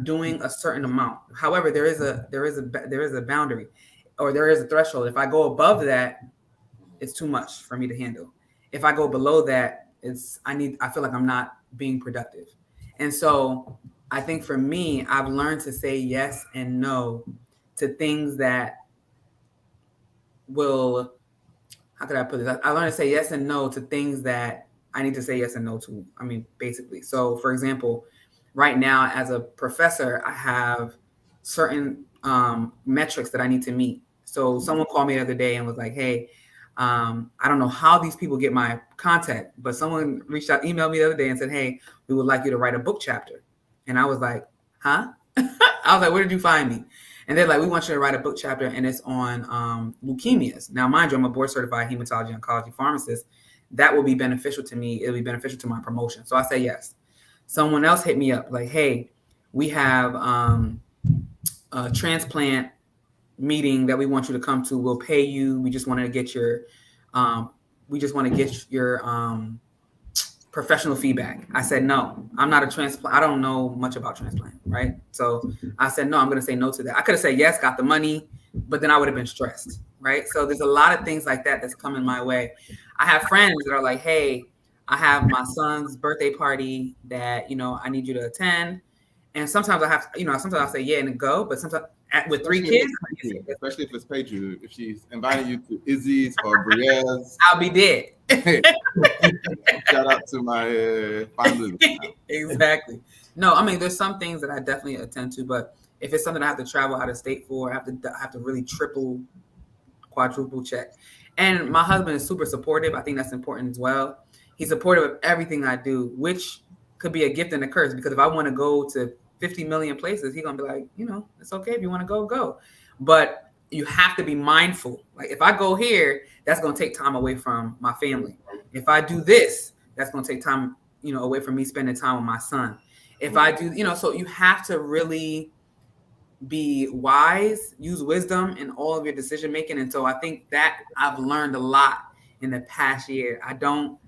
doing a certain amount. However, there is a boundary, or there is a threshold. If I go above that, it's too much for me to handle. If I go below that, I feel like I'm not being productive. And so I think for me, I've learned to say yes and no to things that will, how could I put this? I learned to say yes and no to things that I need to say yes and no to. I mean, basically. So, for example, right now as a professor, I have certain metrics that I need to meet. So, someone called me the other day and was like, "Hey, I don't know how these people get my contact, but someone reached out, emailed me the other day and said, 'Hey, we would like you to write a book chapter.'" And I was like, "Huh?" I was like, "Where did you find me?" And they're like, "We want you to write a book chapter, and it's on leukemias." Now, mind you, I'm a board certified hematology oncology pharmacist. That will be beneficial to me. It'll be beneficial to my promotion. So I say yes. Someone else hit me up like, "Hey, we have a transplant meeting that we want you to come to. We'll pay you. We just want to get your professional feedback." I said, "No, I'm not a transplant. I don't know much about transplant." Right. So I said, "No, I'm going to say no to that." I could have said yes, got the money, but then I would have been stressed. Right. So there's a lot of things like that that's coming my way. I have friends that are like, "Hey, I have my son's birthday party that, I need you to attend." And sometimes I have, sometimes I'll say yeah and go, but sometimes with three kids, Especially if it's paid you, if she's inviting you to Izzy's or Brielle's, I'll be dead. shout out to my family. Exactly. No, I mean, there's some things that I definitely attend to, but if it's something I have to travel out of state for, I have to really triple, quadruple check. And my husband is super supportive. I think that's important as well. He's supportive of everything I do, which could be a gift and a curse, because if I want to go to 50 million places, he's gonna be like, it's okay if you want to go. But you have to be mindful. Like if I go here, that's gonna take time away from my family. If I do this, that's gonna take time, away from me spending time with my son. If I do, so you have to really be wise, use wisdom in all of your decision making. And so I think that I've learned a lot in the past year. I don't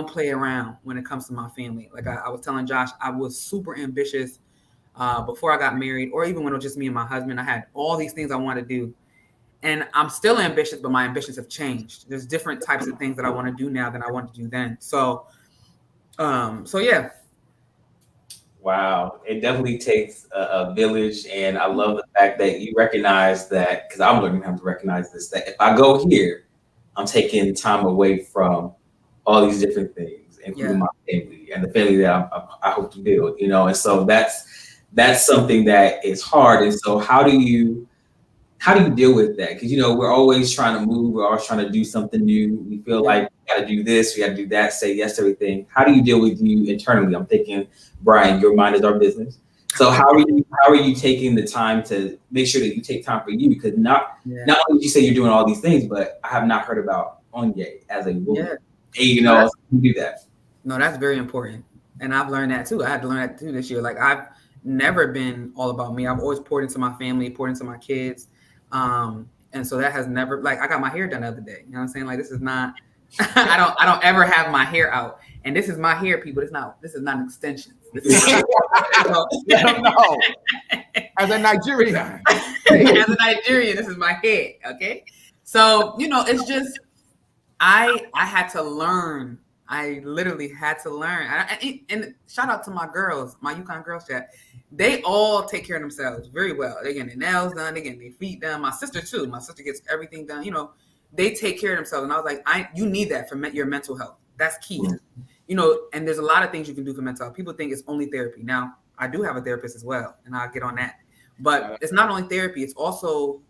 play around when it comes to my family. Like I was telling Josh, I was super ambitious before I got married, or even when it was just me and my husband. I had all these things I wanted to do. And I'm still ambitious, but my ambitions have changed. There's different types of things that I want to do now than I wanted to do then. So yeah. Wow, it definitely takes a village, and I love the fact that you recognize that, because I'm learning how to recognize this, that if I go here, I'm taking time away from all these different things, including my family and the family that I hope to build, and so that's something that is hard. And so how do you deal with that? Because we're always trying to move, we're always trying to do something new. We feel like we got to do this, we got to do that, say yes to everything. How do you deal with you internally? I'm thinking, Brian, your mind is our business. So how are you taking the time to make sure that you take time for you? Because not only did you say you're doing all these things, but I have not heard about Onye as a woman. Hey, you do that. No, that's very important. And I've learned that too. I had to learn that too this year. Like I've never been all about me. I've always poured into my family, poured into my kids. And so that has never, like, I got my hair done the other day. You know what I'm saying? Like, this is not, I don't ever have my hair out. And this is my hair, people. This is not an extension. This is no. As a Nigerian. As a Nigerian, this is my head. Okay. So, it's just, I had to learn. I literally had to learn. And shout out to my girls, my UConn girls chat. They all take care of themselves very well. They're getting their nails done, they're getting their feet done. My sister too. My sister gets everything done. They take care of themselves. And I was like, you need that for your mental health. That's key. And there's a lot of things you can do for mental health. People think it's only therapy. Now, I do have a therapist as well, and I'll get on that. But it's not only therapy. It's also,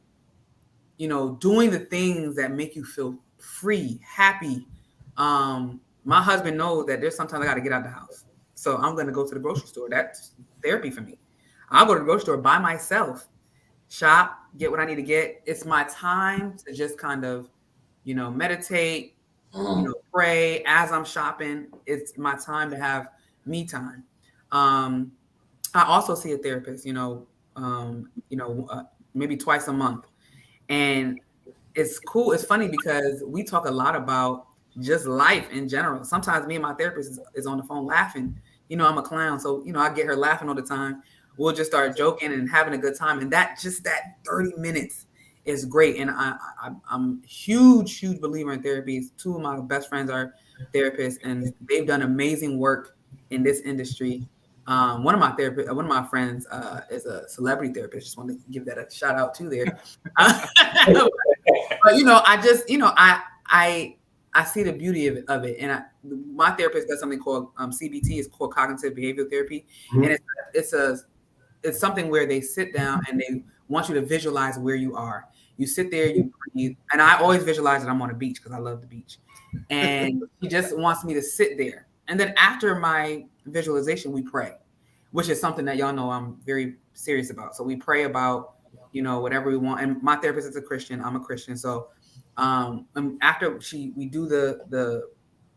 doing the things that make you feel free, happy. My husband knows that there's sometimes I got to get out of the house. So I'm going to go to the grocery store. That's therapy for me. I'll go to the grocery store by myself, shop, get what I need to get. It's my time to just kind of, meditate, pray as I'm shopping. It's my time to have me time. I also see a therapist, maybe twice a month. And it's cool. It's funny because we talk a lot about just life in general. Sometimes me and my therapist is on the phone laughing. You know, I'm a clown, so you know I get her laughing all the time. We'll just start joking and having a good time, and that 30 minutes is great. And I'm huge believer in therapy. Two of my best friends are therapists, and they've done amazing work in this industry. One of my friends is a celebrity therapist. Just want to give that a shout out to there. But you know, I just, you know, I see the beauty of it. And my therapist does something called CBT. It's called cognitive behavioral therapy, and it's something where they sit down and they want you to visualize where you are. You sit there, you breathe, and I always visualize that I'm on a beach because I love the beach. And he just wants me to sit there. And then after my visualization, we pray, which is something that y'all know I'm very serious about. So we pray about, you know, whatever we want. And my therapist is a Christian. I'm a Christian. So and after we do the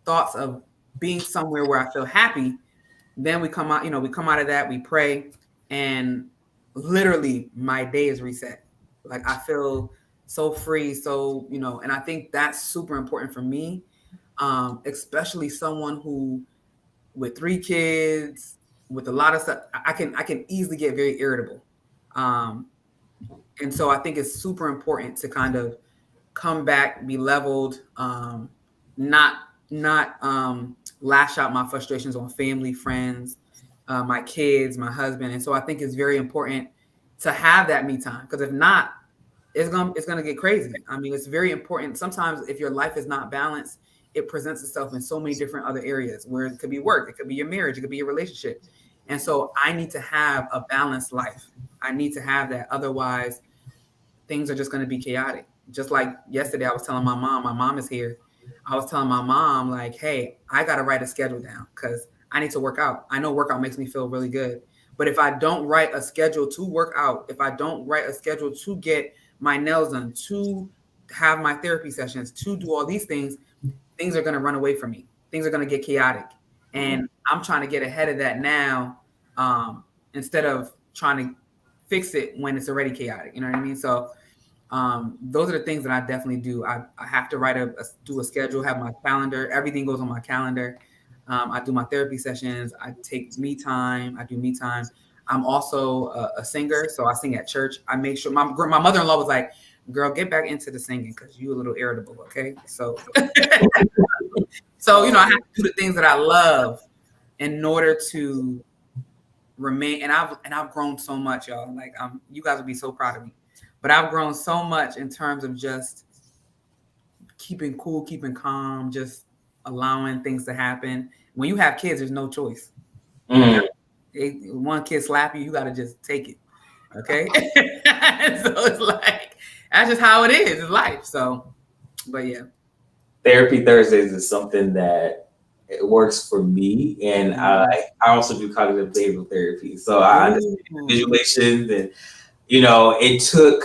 thoughts of being somewhere where I feel happy, then we come out, you know, we come out of that, we pray, and literally my day is reset. Like I feel so free. So, you know, and I think that's super important for me, especially someone who with 3 kids, with a lot of stuff, I can easily get very irritable. And so I think it's super important to kind of come back, be leveled, not lash out my frustrations on family, friends, my kids, my husband. And so I think it's very important to have that me time, because if not, it's gonna get crazy. I mean, it's very important. Sometimes if your life is not balanced, it presents itself in so many different other areas where it could be work, it could be your marriage, it could be your relationship. And so I need to have a balanced life. I need to have that. Otherwise, things are just going to be chaotic. Just like yesterday, I was telling my mom is here. I was telling my mom, like, hey, I got to write a schedule down because I need to work out. I know workout makes me feel really good. But if I don't write a schedule to work out, if I don't write a schedule to get my nails done, to have my therapy sessions, to do all these things are going to run away from me. Things are going to get chaotic. And I'm trying to get ahead of that now, instead of trying to fix it when it's already chaotic. You know what I mean? So those are the things that I definitely do. I have to do a schedule, have my calendar. Everything goes on my calendar. I do my therapy sessions. I take me time. I do me time. I'm also a singer, so I sing at church. I make sure my mother-in-law was like, girl, get back into the singing because you're a little irritable, okay? So, so, you know, I have to do the things that I love in order to remain. And I've grown so much, y'all. Like, you guys would be so proud of me. But I've grown so much in terms of just keeping cool, keeping calm, just allowing things to happen. When you have kids, there's no choice. One kid slap you, you got to just take it. Okay. So it's like, that's just how it is. It's life. So, but yeah. Therapy Thursdays is something that it works for me. And I also do cognitive behavioral therapy. So I understand visualizations, and, you know, it took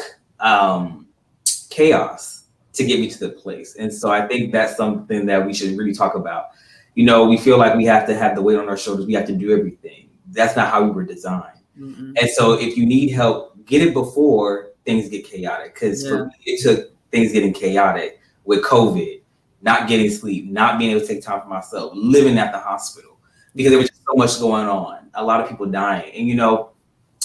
chaos to get me to the place. And so I think that's something that we should really talk about. You know, we feel like we have to have the weight on our shoulders. We have to do everything. That's not how we were designed. And so if you need help, get it before things get chaotic. Because for me, it took things getting chaotic with COVID, not getting sleep, not being able to take time for myself, living at the hospital, because there was just so much going on. A lot of people dying. And, you know,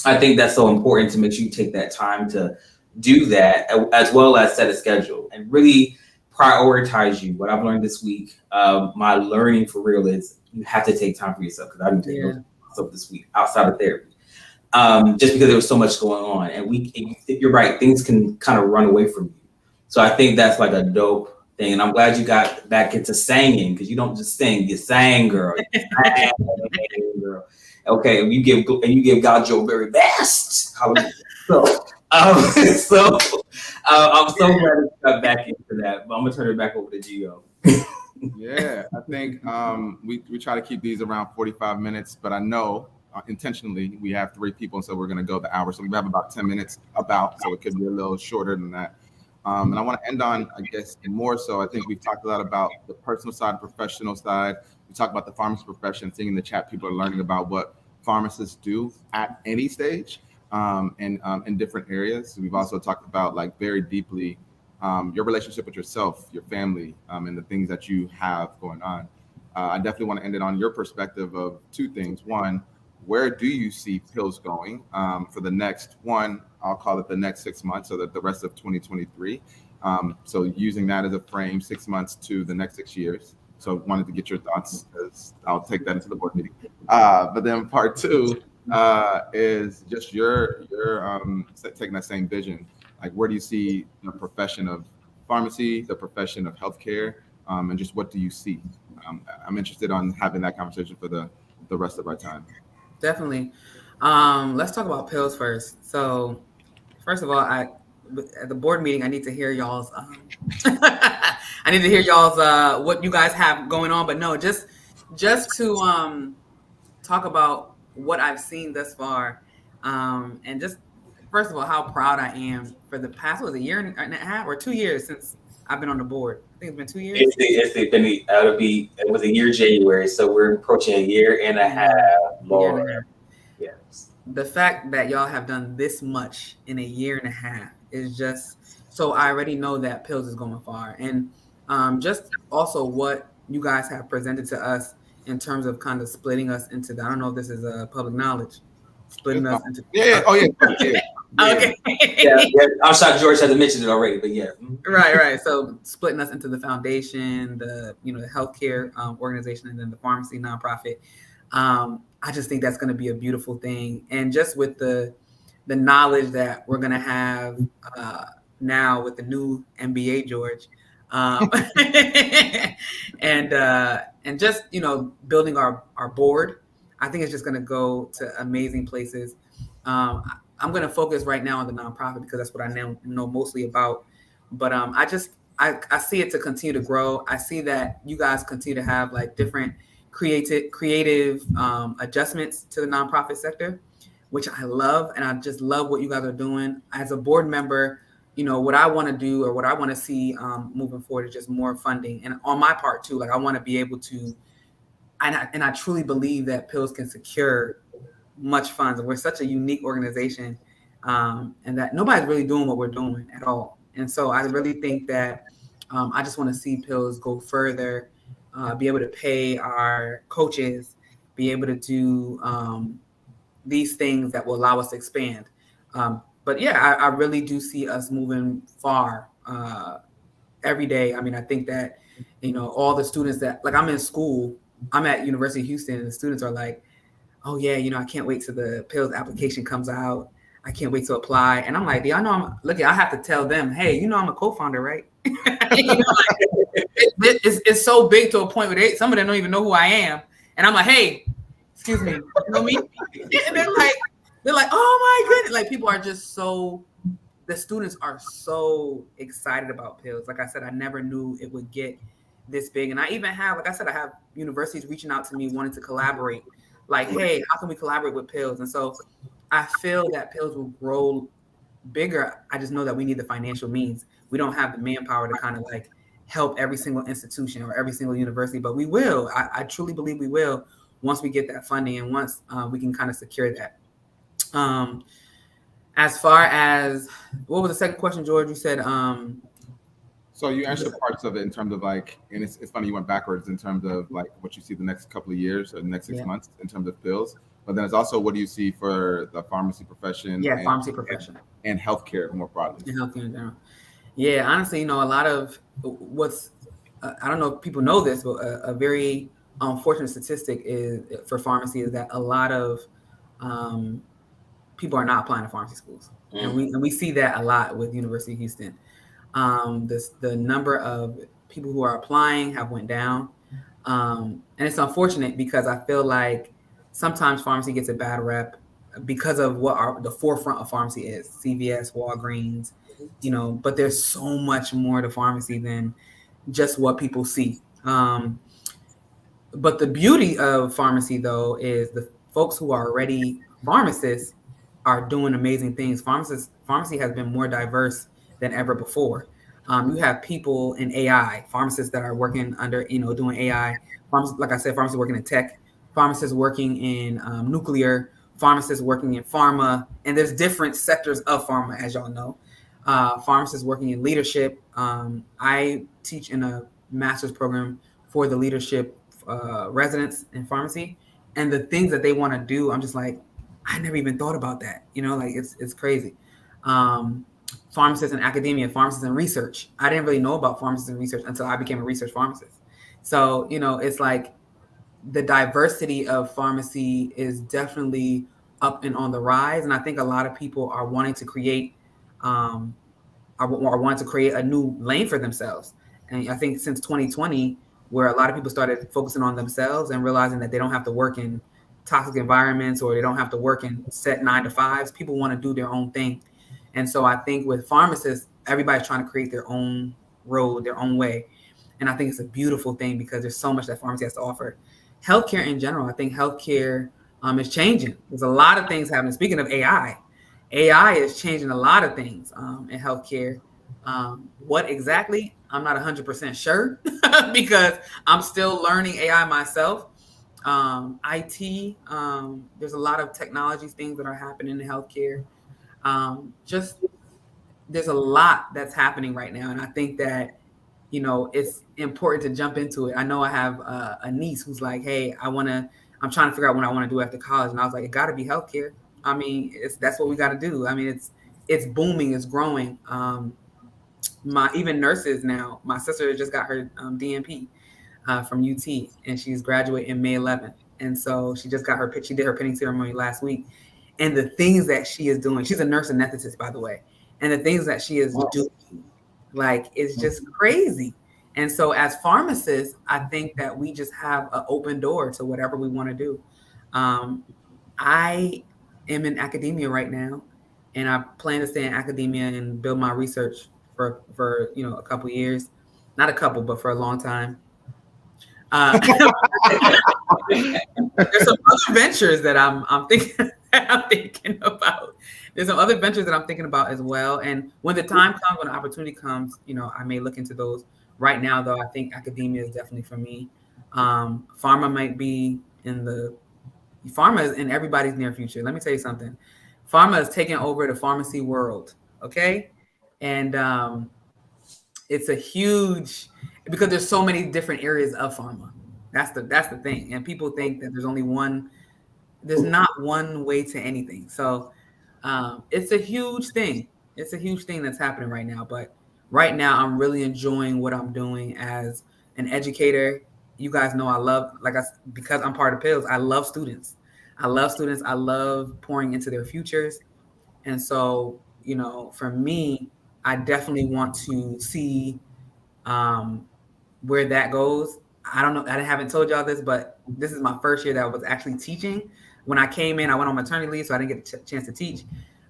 I think that's so important to make sure you take that time to do that, as well as set a schedule and really prioritize you. What I've learned this week, my learning for real is you have to take time for yourself, because I didn't take myself this week outside of therapy, just because there was so much going on. And you're right, things can kind of run away from you. So I think that's like a dope thing. And I'm glad you got back into singing, because you don't just sing, you sang, girl. You sang, girl. Okay, and you give God your very best. Hallelujah. So I'm so glad you got back into that. But I'm gonna turn it back over to Gio. Yeah, I think we try to keep these around 45 minutes, but I know intentionally we have 3 people, and so we're gonna go the hour. So we have about 10 minutes so it could be a little shorter than that. And I want to end on, I guess, more so. I think we've talked a lot about the personal side, the professional side. We talked about the pharmacy profession. Seeing in the chat, people are learning about what pharmacists do at any stage, and in different areas. We've also talked about, like, very deeply your relationship with yourself, your family, and the things that you have going on. I definitely want to end it on your perspective of two things. One, where do you see pills going for the next one? I'll call it the next 6 months, so that the rest of 2023. So using that as a frame, 6 months to the next 6 years. So wanted to get your thoughts, because I'll take that into the board meeting. But then part two is just your taking that same vision. Like, where do you see the profession of pharmacy, the profession of healthcare, and just what do you see? I'm interested on having that conversation for the rest of our time. Definitely. Let's talk about pills first. So, first of all, at the board meeting, I need to hear y'all's. I need to hear y'all's what you guys have going on. But no, just to talk about what I've seen thus far, and just first of all, how proud I am for the past, what was it, a year and a half or 2 years since I've been on the board. I think it's been 2 years. It was a year January, so we're approaching a year and a half. Lord. Yes. The fact that y'all have done this much in a year and a half is just, so I already know that pills is going far. And just also what you guys have presented to us in terms of kind of splitting us into I don't know if this is public knowledge, splitting us into. Yeah. Oh, yeah. Okay. Yeah. I'm shocked George hasn't mentioned it already, but yeah. Right. So splitting us into the foundation, the healthcare organization, and then the pharmacy nonprofit. I just think that's going to be a beautiful thing. And just with the knowledge that we're going to have now with the new MBA, George, and just, building our board, I think it's just going to go to amazing places. I'm going to focus right now on the nonprofit because that's what I know mostly about. But I see it to continue to grow. I see that you guys continue to have like different creative adjustments to the nonprofit sector, which I love. And I just love what you guys are doing. As a board member, what I want to do or what I want to see moving forward is just more funding. And on my part too, like I want to be able to, and I truly believe that pills can secure much funds. We're such a unique organization, and that nobody's really doing what we're doing at all. And so I really think that I just want to see pills go further, be able to pay our coaches, be able to do these things that will allow us to expand. But yeah, I really do see us moving far every day. I mean, I think that, all the students that, like, I'm in school, I'm at University of Houston, and the students are like, oh yeah, I can't wait till the pills application comes out. I can't wait to apply. And I'm like, y'all know I have to tell them, hey, I'm a co-founder, right? It's so big to a point where some of them don't even know who I am. And I'm like, hey, excuse me, you know me? And they're like, oh my goodness. Like, people are just the students are so excited about pills. Like I said, I never knew it would get this big. And I even have, like I said, I have universities reaching out to me wanting to collaborate. Like, hey, how can we collaborate with pills? And so I feel that pills will grow bigger. I just know that we need the financial means. We don't have the manpower to kind of like help every single institution or every single university, but we will. I truly believe we will once we get that funding and once we can kind of secure that. As far as, what was the second question, George? You said, so you answered parts of it in terms of like, and it's funny, you went backwards in terms of like what you see the next couple of years or the next 6 months in terms of pills. But then it's also, what do you see for the pharmacy profession? Yeah, pharmacy profession. And healthcare more broadly. And healthcare in general. Yeah, honestly, a lot of what's, I don't know if people know this, but a very unfortunate statistic is for pharmacy is that a lot of people are not applying to pharmacy schools. Mm. And we see that a lot with University of Houston. The number of people who are applying have went down. And it's unfortunate because I feel like sometimes pharmacy gets a bad rep because of what the forefront of pharmacy is, CVS, Walgreens, but there's so much more to pharmacy than just what people see. But the beauty of pharmacy, though, is the folks who are already pharmacists are doing amazing things. Pharmacy has been more diverse than ever before. You have people in AI, pharmacists that are working under, doing AI. Like I said, pharmacists working in tech, pharmacists working in nuclear, pharmacists working in pharma, and there's different sectors of pharma, as y'all know. pharmacists working in leadership. I teach in a master's program for the leadership residents in pharmacy, and the things that they want to do, I'm just like, I never even thought about that. Like it's crazy. Pharmacists in academia, pharmacists in research. I didn't really know about pharmacists in research until I became a research pharmacist. So, it's like the diversity of pharmacy is definitely up and on the rise. And I think a lot of people are wanting to create, are wanting to create a new lane for themselves. And I think since 2020, where a lot of people started focusing on themselves and realizing that they don't have to work in toxic environments or they don't have to work in set 9 to 5s, people want to do their own thing. And so I think with pharmacists, everybody's trying to create their own road, their own way. And I think it's a beautiful thing because there's so much that pharmacy has to offer. Healthcare in general, I think healthcare is changing. There's a lot of things happening. Speaking of AI is changing a lot of things in healthcare. What exactly? I'm not 100% sure because I'm still learning AI myself. IT, there's a lot of technology things that are happening in healthcare. Just there's a lot that's happening right now, and I think that it's important to jump into it. I know I have a niece who's like, hey, I'm trying to figure out what I want to do after college, and I was like, it got to be healthcare. I mean, that's what we got to do. I mean, it's booming, it's growing. Even nurses now. My sister just got her DNP from UT, and she's graduating May 11th, and so she just got she did her pinning ceremony last week. And the things that she is doing, she's a nurse anesthetist, by the way, and the things that she is doing, like, it's just crazy. And so as pharmacists, I think that we just have an open door to whatever we want to do. I am in academia right now, and I plan to stay in academia and build my research for a couple years, not a couple, but for a long time. There's some other ventures that I'm thinking about. There's some other ventures that I'm thinking about as well. And when the time comes, when the opportunity comes, I may look into those. Right now, though, I think academia is definitely for me. Pharma might be pharma is in everybody's near future. Let me tell you something. Pharma is taking over the pharmacy world. Okay. And it's a huge, because there's so many different areas of pharma. That's the thing. And people think that there's not one way to anything. So it's a huge thing. It's a huge thing that's happening right now. But right now, I'm really enjoying what I'm doing as an educator. You guys know because I'm part of Pills, I love students. I love pouring into their futures. And so, for me, I definitely want to see where that goes. I don't know. I haven't told y'all this, but this is my first year that I was actually teaching. When I came in, I went on maternity leave, so I didn't get a chance to teach.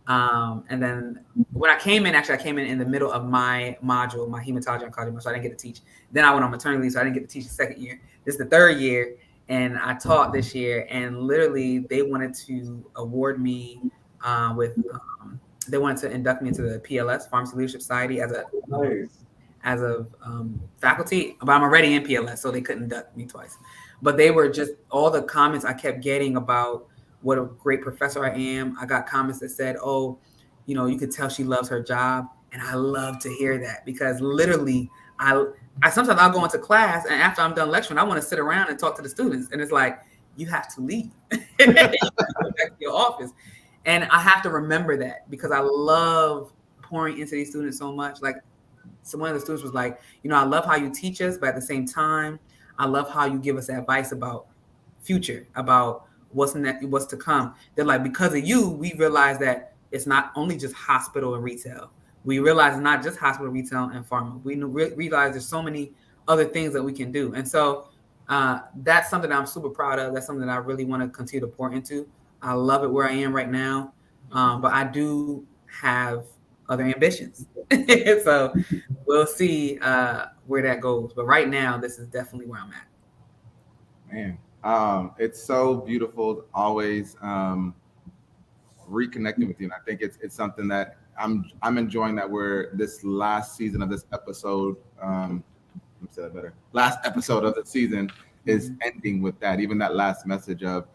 And then when I came in in the middle of my module, my hematology oncology module, so I didn't get to teach. Then I went on maternity leave, so I didn't get to teach the second year. This is the third year, and I taught this year, and literally they wanted to award me they wanted to induct me into the PLS, Pharmacy Leadership Society, as a faculty, but I'm already in PLS, so they couldn't induct me twice. But they were just all the comments I kept getting about what a great professor I am. I got comments that said, oh, you could tell she loves her job. And I love to hear that, because literally I sometimes I'll go into class, and after I'm done lecturing, I want to sit around and talk to the students. And it's like, you have to leave. You have to go back to your office. And I have to remember that, because I love pouring into these students so much. Like, so one of the students was like, I love how you teach us, but at the same time, I love how you give us advice about future, about what's to come. They're like, because of you, we realize that it's not only just hospital and retail. We realize it's not just hospital, retail, and pharma. We realize there's so many other things that we can do. And so that's something that I'm super proud of. That's something that I really want to continue to pour into. I love it where I am right now. But I do have other ambitions. So we'll see where that goes. But right now, this is definitely where I'm at. Man, it's so beautiful always reconnecting with you. And I think it's something that I'm enjoying, that we're this last season of this episode. Let me say that better. Last episode of the season is ending with that. Even that last message of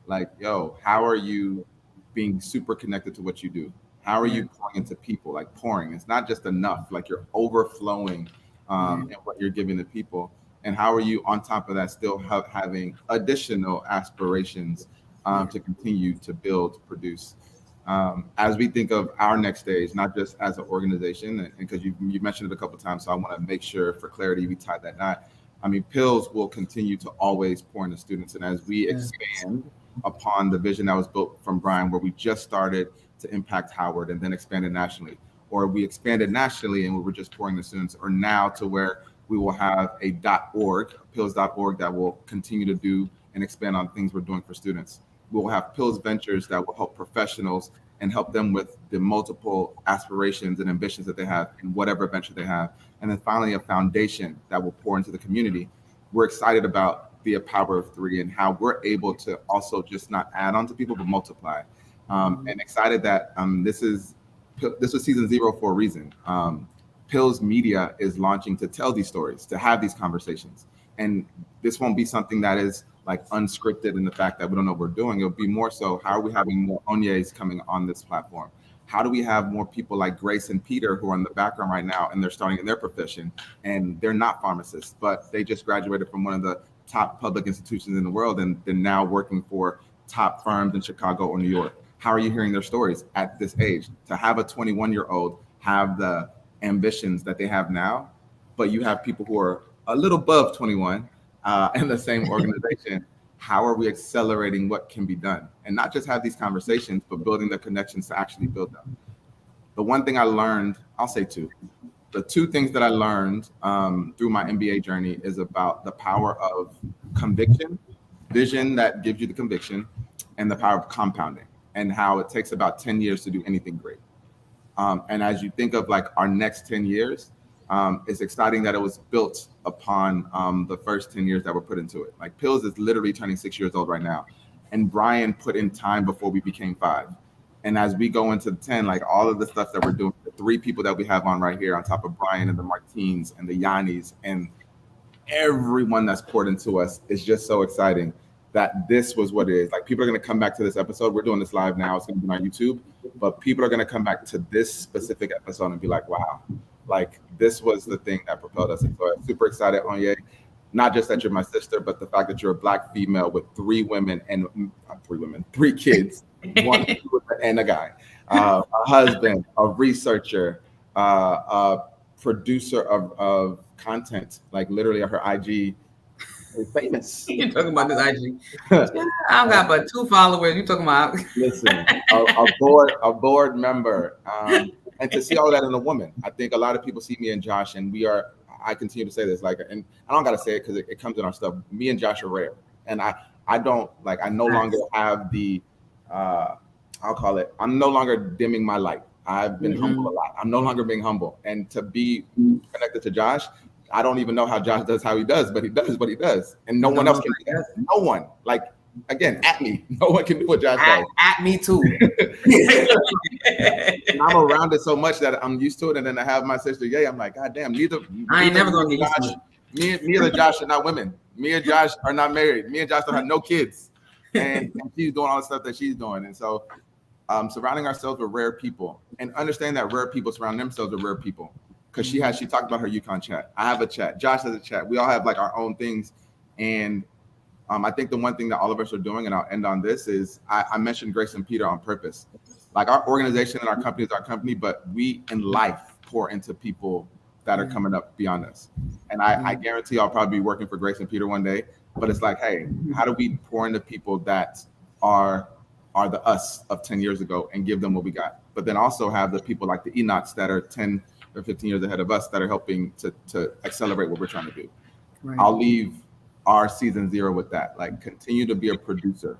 like, yo, how are you being super connected to what you do? How are you pouring into people? Like pouring, it's not just enough. Like you're overflowing in what you're giving to people. And how are you on top of that still having additional aspirations to continue to build, produce? As we think of our next stage, not just as an organization, and because you mentioned it a couple of times, so I want to make sure for clarity we tie that knot. I mean, Pills will continue to always pour into students, and as we expand upon the vision that was built from Brian, where we just started to impact Howard and then expanded nationally, or we expanded nationally and we were just pouring the students, or now to where we will have a .org, pills.org, that will continue to do and expand on things we're doing for students. We will have Pills Ventures that will help professionals and help them with the multiple aspirations and ambitions that they have in whatever venture they have. And then finally, a foundation that will pour into the community. We're excited about the power of three and how we're able to also just not add on to people, but multiply. And excited that this was season 0 for a reason. Pills Media is launching to tell these stories, to have these conversations. And this won't be something that is like unscripted in the fact that we don't know what we're doing. It'll be more so, how are we having more Onyes coming on this platform? How do we have more people like Grace and Peter who are in the background right now and they're starting in their profession and they're not pharmacists, but they just graduated from one of the top public institutions in the world and they're now working for top firms in Chicago or New York? How are you hearing their stories at this age? To have a 21-year-old have the ambitions that they have now, but you have people who are a little above 21 in the same organization. How are we accelerating what can be done? And not just have these conversations, but building the connections to actually build them. The one thing I learned, I'll say two. The two things that I learned through my MBA journey is about the power of conviction, vision that gives you the conviction, and the power of compounding, and how it takes about 10 years to do anything great. And as you think of like our next 10 years, it's exciting that it was built upon the first 10 years that were put into it. Like Pills is literally turning 6 years old right now. And Brian put in time before we became 5. And as we go into 10, like all of the stuff that we're doing, the 3 people that we have on right here on top of Brian and the Martins and the Yannis and everyone that's poured into us is just so exciting that this was what it is. Like people are going to come back to this episode. We're doing this live now. It's going to be on YouTube, but people are going to come back to this specific episode and be like, wow, like this was the thing that propelled us. And so I'm super excited, Onye, not just that you're my sister, but the fact that you're a Black female with 3 women and 3 kids, 1 and a guy, a husband, a researcher, a producer of content, like literally her IG is famous. You're talking about this IG. I got but 2 followers. You talking about? Listen, a board member. And to see all of that in a woman, I think a lot of people see me and Josh, and I continue to say this, like, and I don't got to say it because it comes in our stuff. Me and Josh are rare. And I no longer have the, I'll call it, I'm no longer dimming my light. I've been humble a lot. I'm no longer being humble. And to be connected to Josh, I don't even know how Josh does how he does, but he does what he does. And no one else can do that. No one. Like, again, at me. No one can do what Josh does. At me too. And I'm around it so much that I'm used to it. And then I have my sister, I'm like, God damn, I ain't never gonna get used to it. Me and Josh are not women. Me and Josh are not married. Me and Josh don't have no kids. And she's doing all the stuff that she's doing. And so surrounding ourselves with rare people and understand that rare people surround themselves with rare people. Because she talked about her UConn chat. I have a chat. Josh has a chat. We all have like our own things. And I think the one thing that all of us are doing, and I'll end on this, is I mentioned Grace and Peter on purpose. Like our organization and our company is our company, but we in life pour into people that are coming up beyond us. And I guarantee I'll probably be working for Grace and Peter one day, but it's like, hey, how do we pour into people that are the us of 10 years ago and give them what we got? But then also have the people like the Enochs that are 10 or 15 years ahead of us that are helping to accelerate what we're trying to do. Right. I'll leave our season 0 with that. Like, continue to be a producer,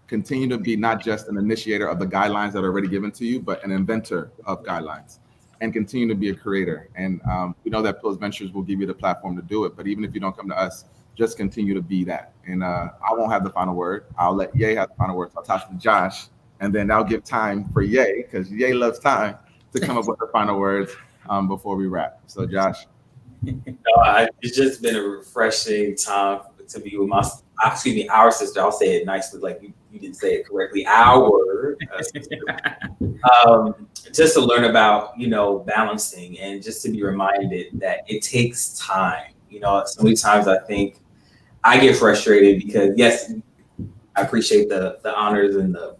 continue to be not just an initiator of the guidelines that are already given to you, but an inventor of guidelines, and continue to be a creator. And we know that Pills Ventures will give you the platform to do it, but even if you don't come to us, just continue to be that. And I won't have the final word. I'll let Ye have the final word. So I'll toss to Josh, and then I'll give time for Ye, because Ye loves time, to come up with the final words before we wrap. So Josh. It's just been a refreshing time to be with our sister. I'll say it nicely, like you didn't say it correctly. Our sister. just to learn about, balancing, and just to be reminded that it takes time. So many times I think I get frustrated because, yes, I appreciate the honors and the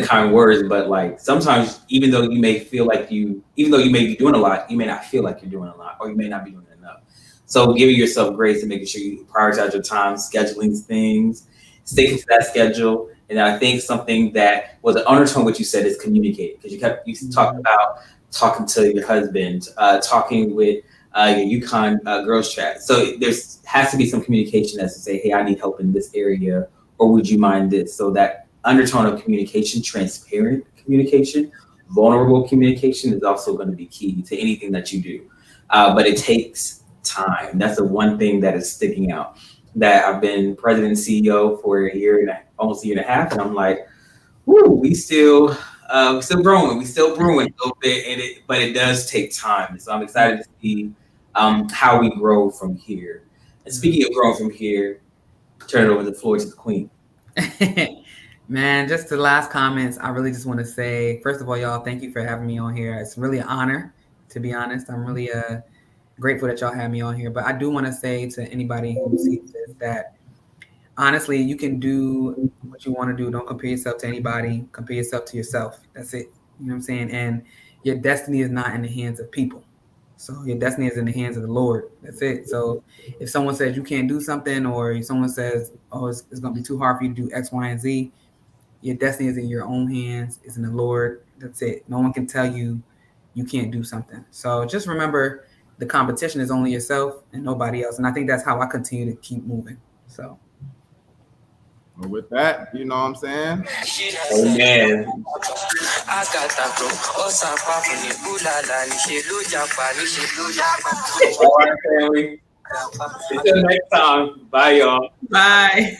kind words, but like sometimes even though you may be doing a lot, you may not feel like you're doing a lot, or you may not be doing enough. So giving yourself grace and making sure you prioritize your time, scheduling things, sticking to that schedule. And I think something that was an undertone what you said is communicate, because you talked about talking to your husband, talking with your UConn girls chat. So there's has to be some communication as to say, hey, I need help in this area, or would you mind this? So that undertone of communication, transparent communication, vulnerable communication is also going to be key to anything that you do. But it takes time. That's the one thing that is sticking out. That I've been president and CEO for almost a year and a half, and I'm like, whoo, we still growing, we still brewing a little bit, but it does take time. So I'm excited to see how we grow from here. And speaking of growing from here, turn it over the floor to the queen. Man, just the last comments, I really just want to say, first of all, y'all, thank you for having me on here. It's really an honor, to be honest. I'm really grateful that y'all have me on here. But I do want to say to anybody who sees this that honestly, you can do what you want to do. Don't compare yourself to anybody. Compare yourself to yourself. That's it. You know what I'm saying? And your destiny is not in the hands of people. So your destiny is in the hands of the Lord. That's it. So if someone says you can't do something, or if someone says, oh, it's going to be too hard for you to do X, Y, and Z, your destiny is in your own hands. It's in the Lord. That's it. No one can tell you you can't do something. So just remember, the competition is only yourself and nobody else. And I think that's how I continue to keep moving. So. Well, with that, you know what I'm saying? Amen. All right, family. Until next time. Bye, y'all. Bye.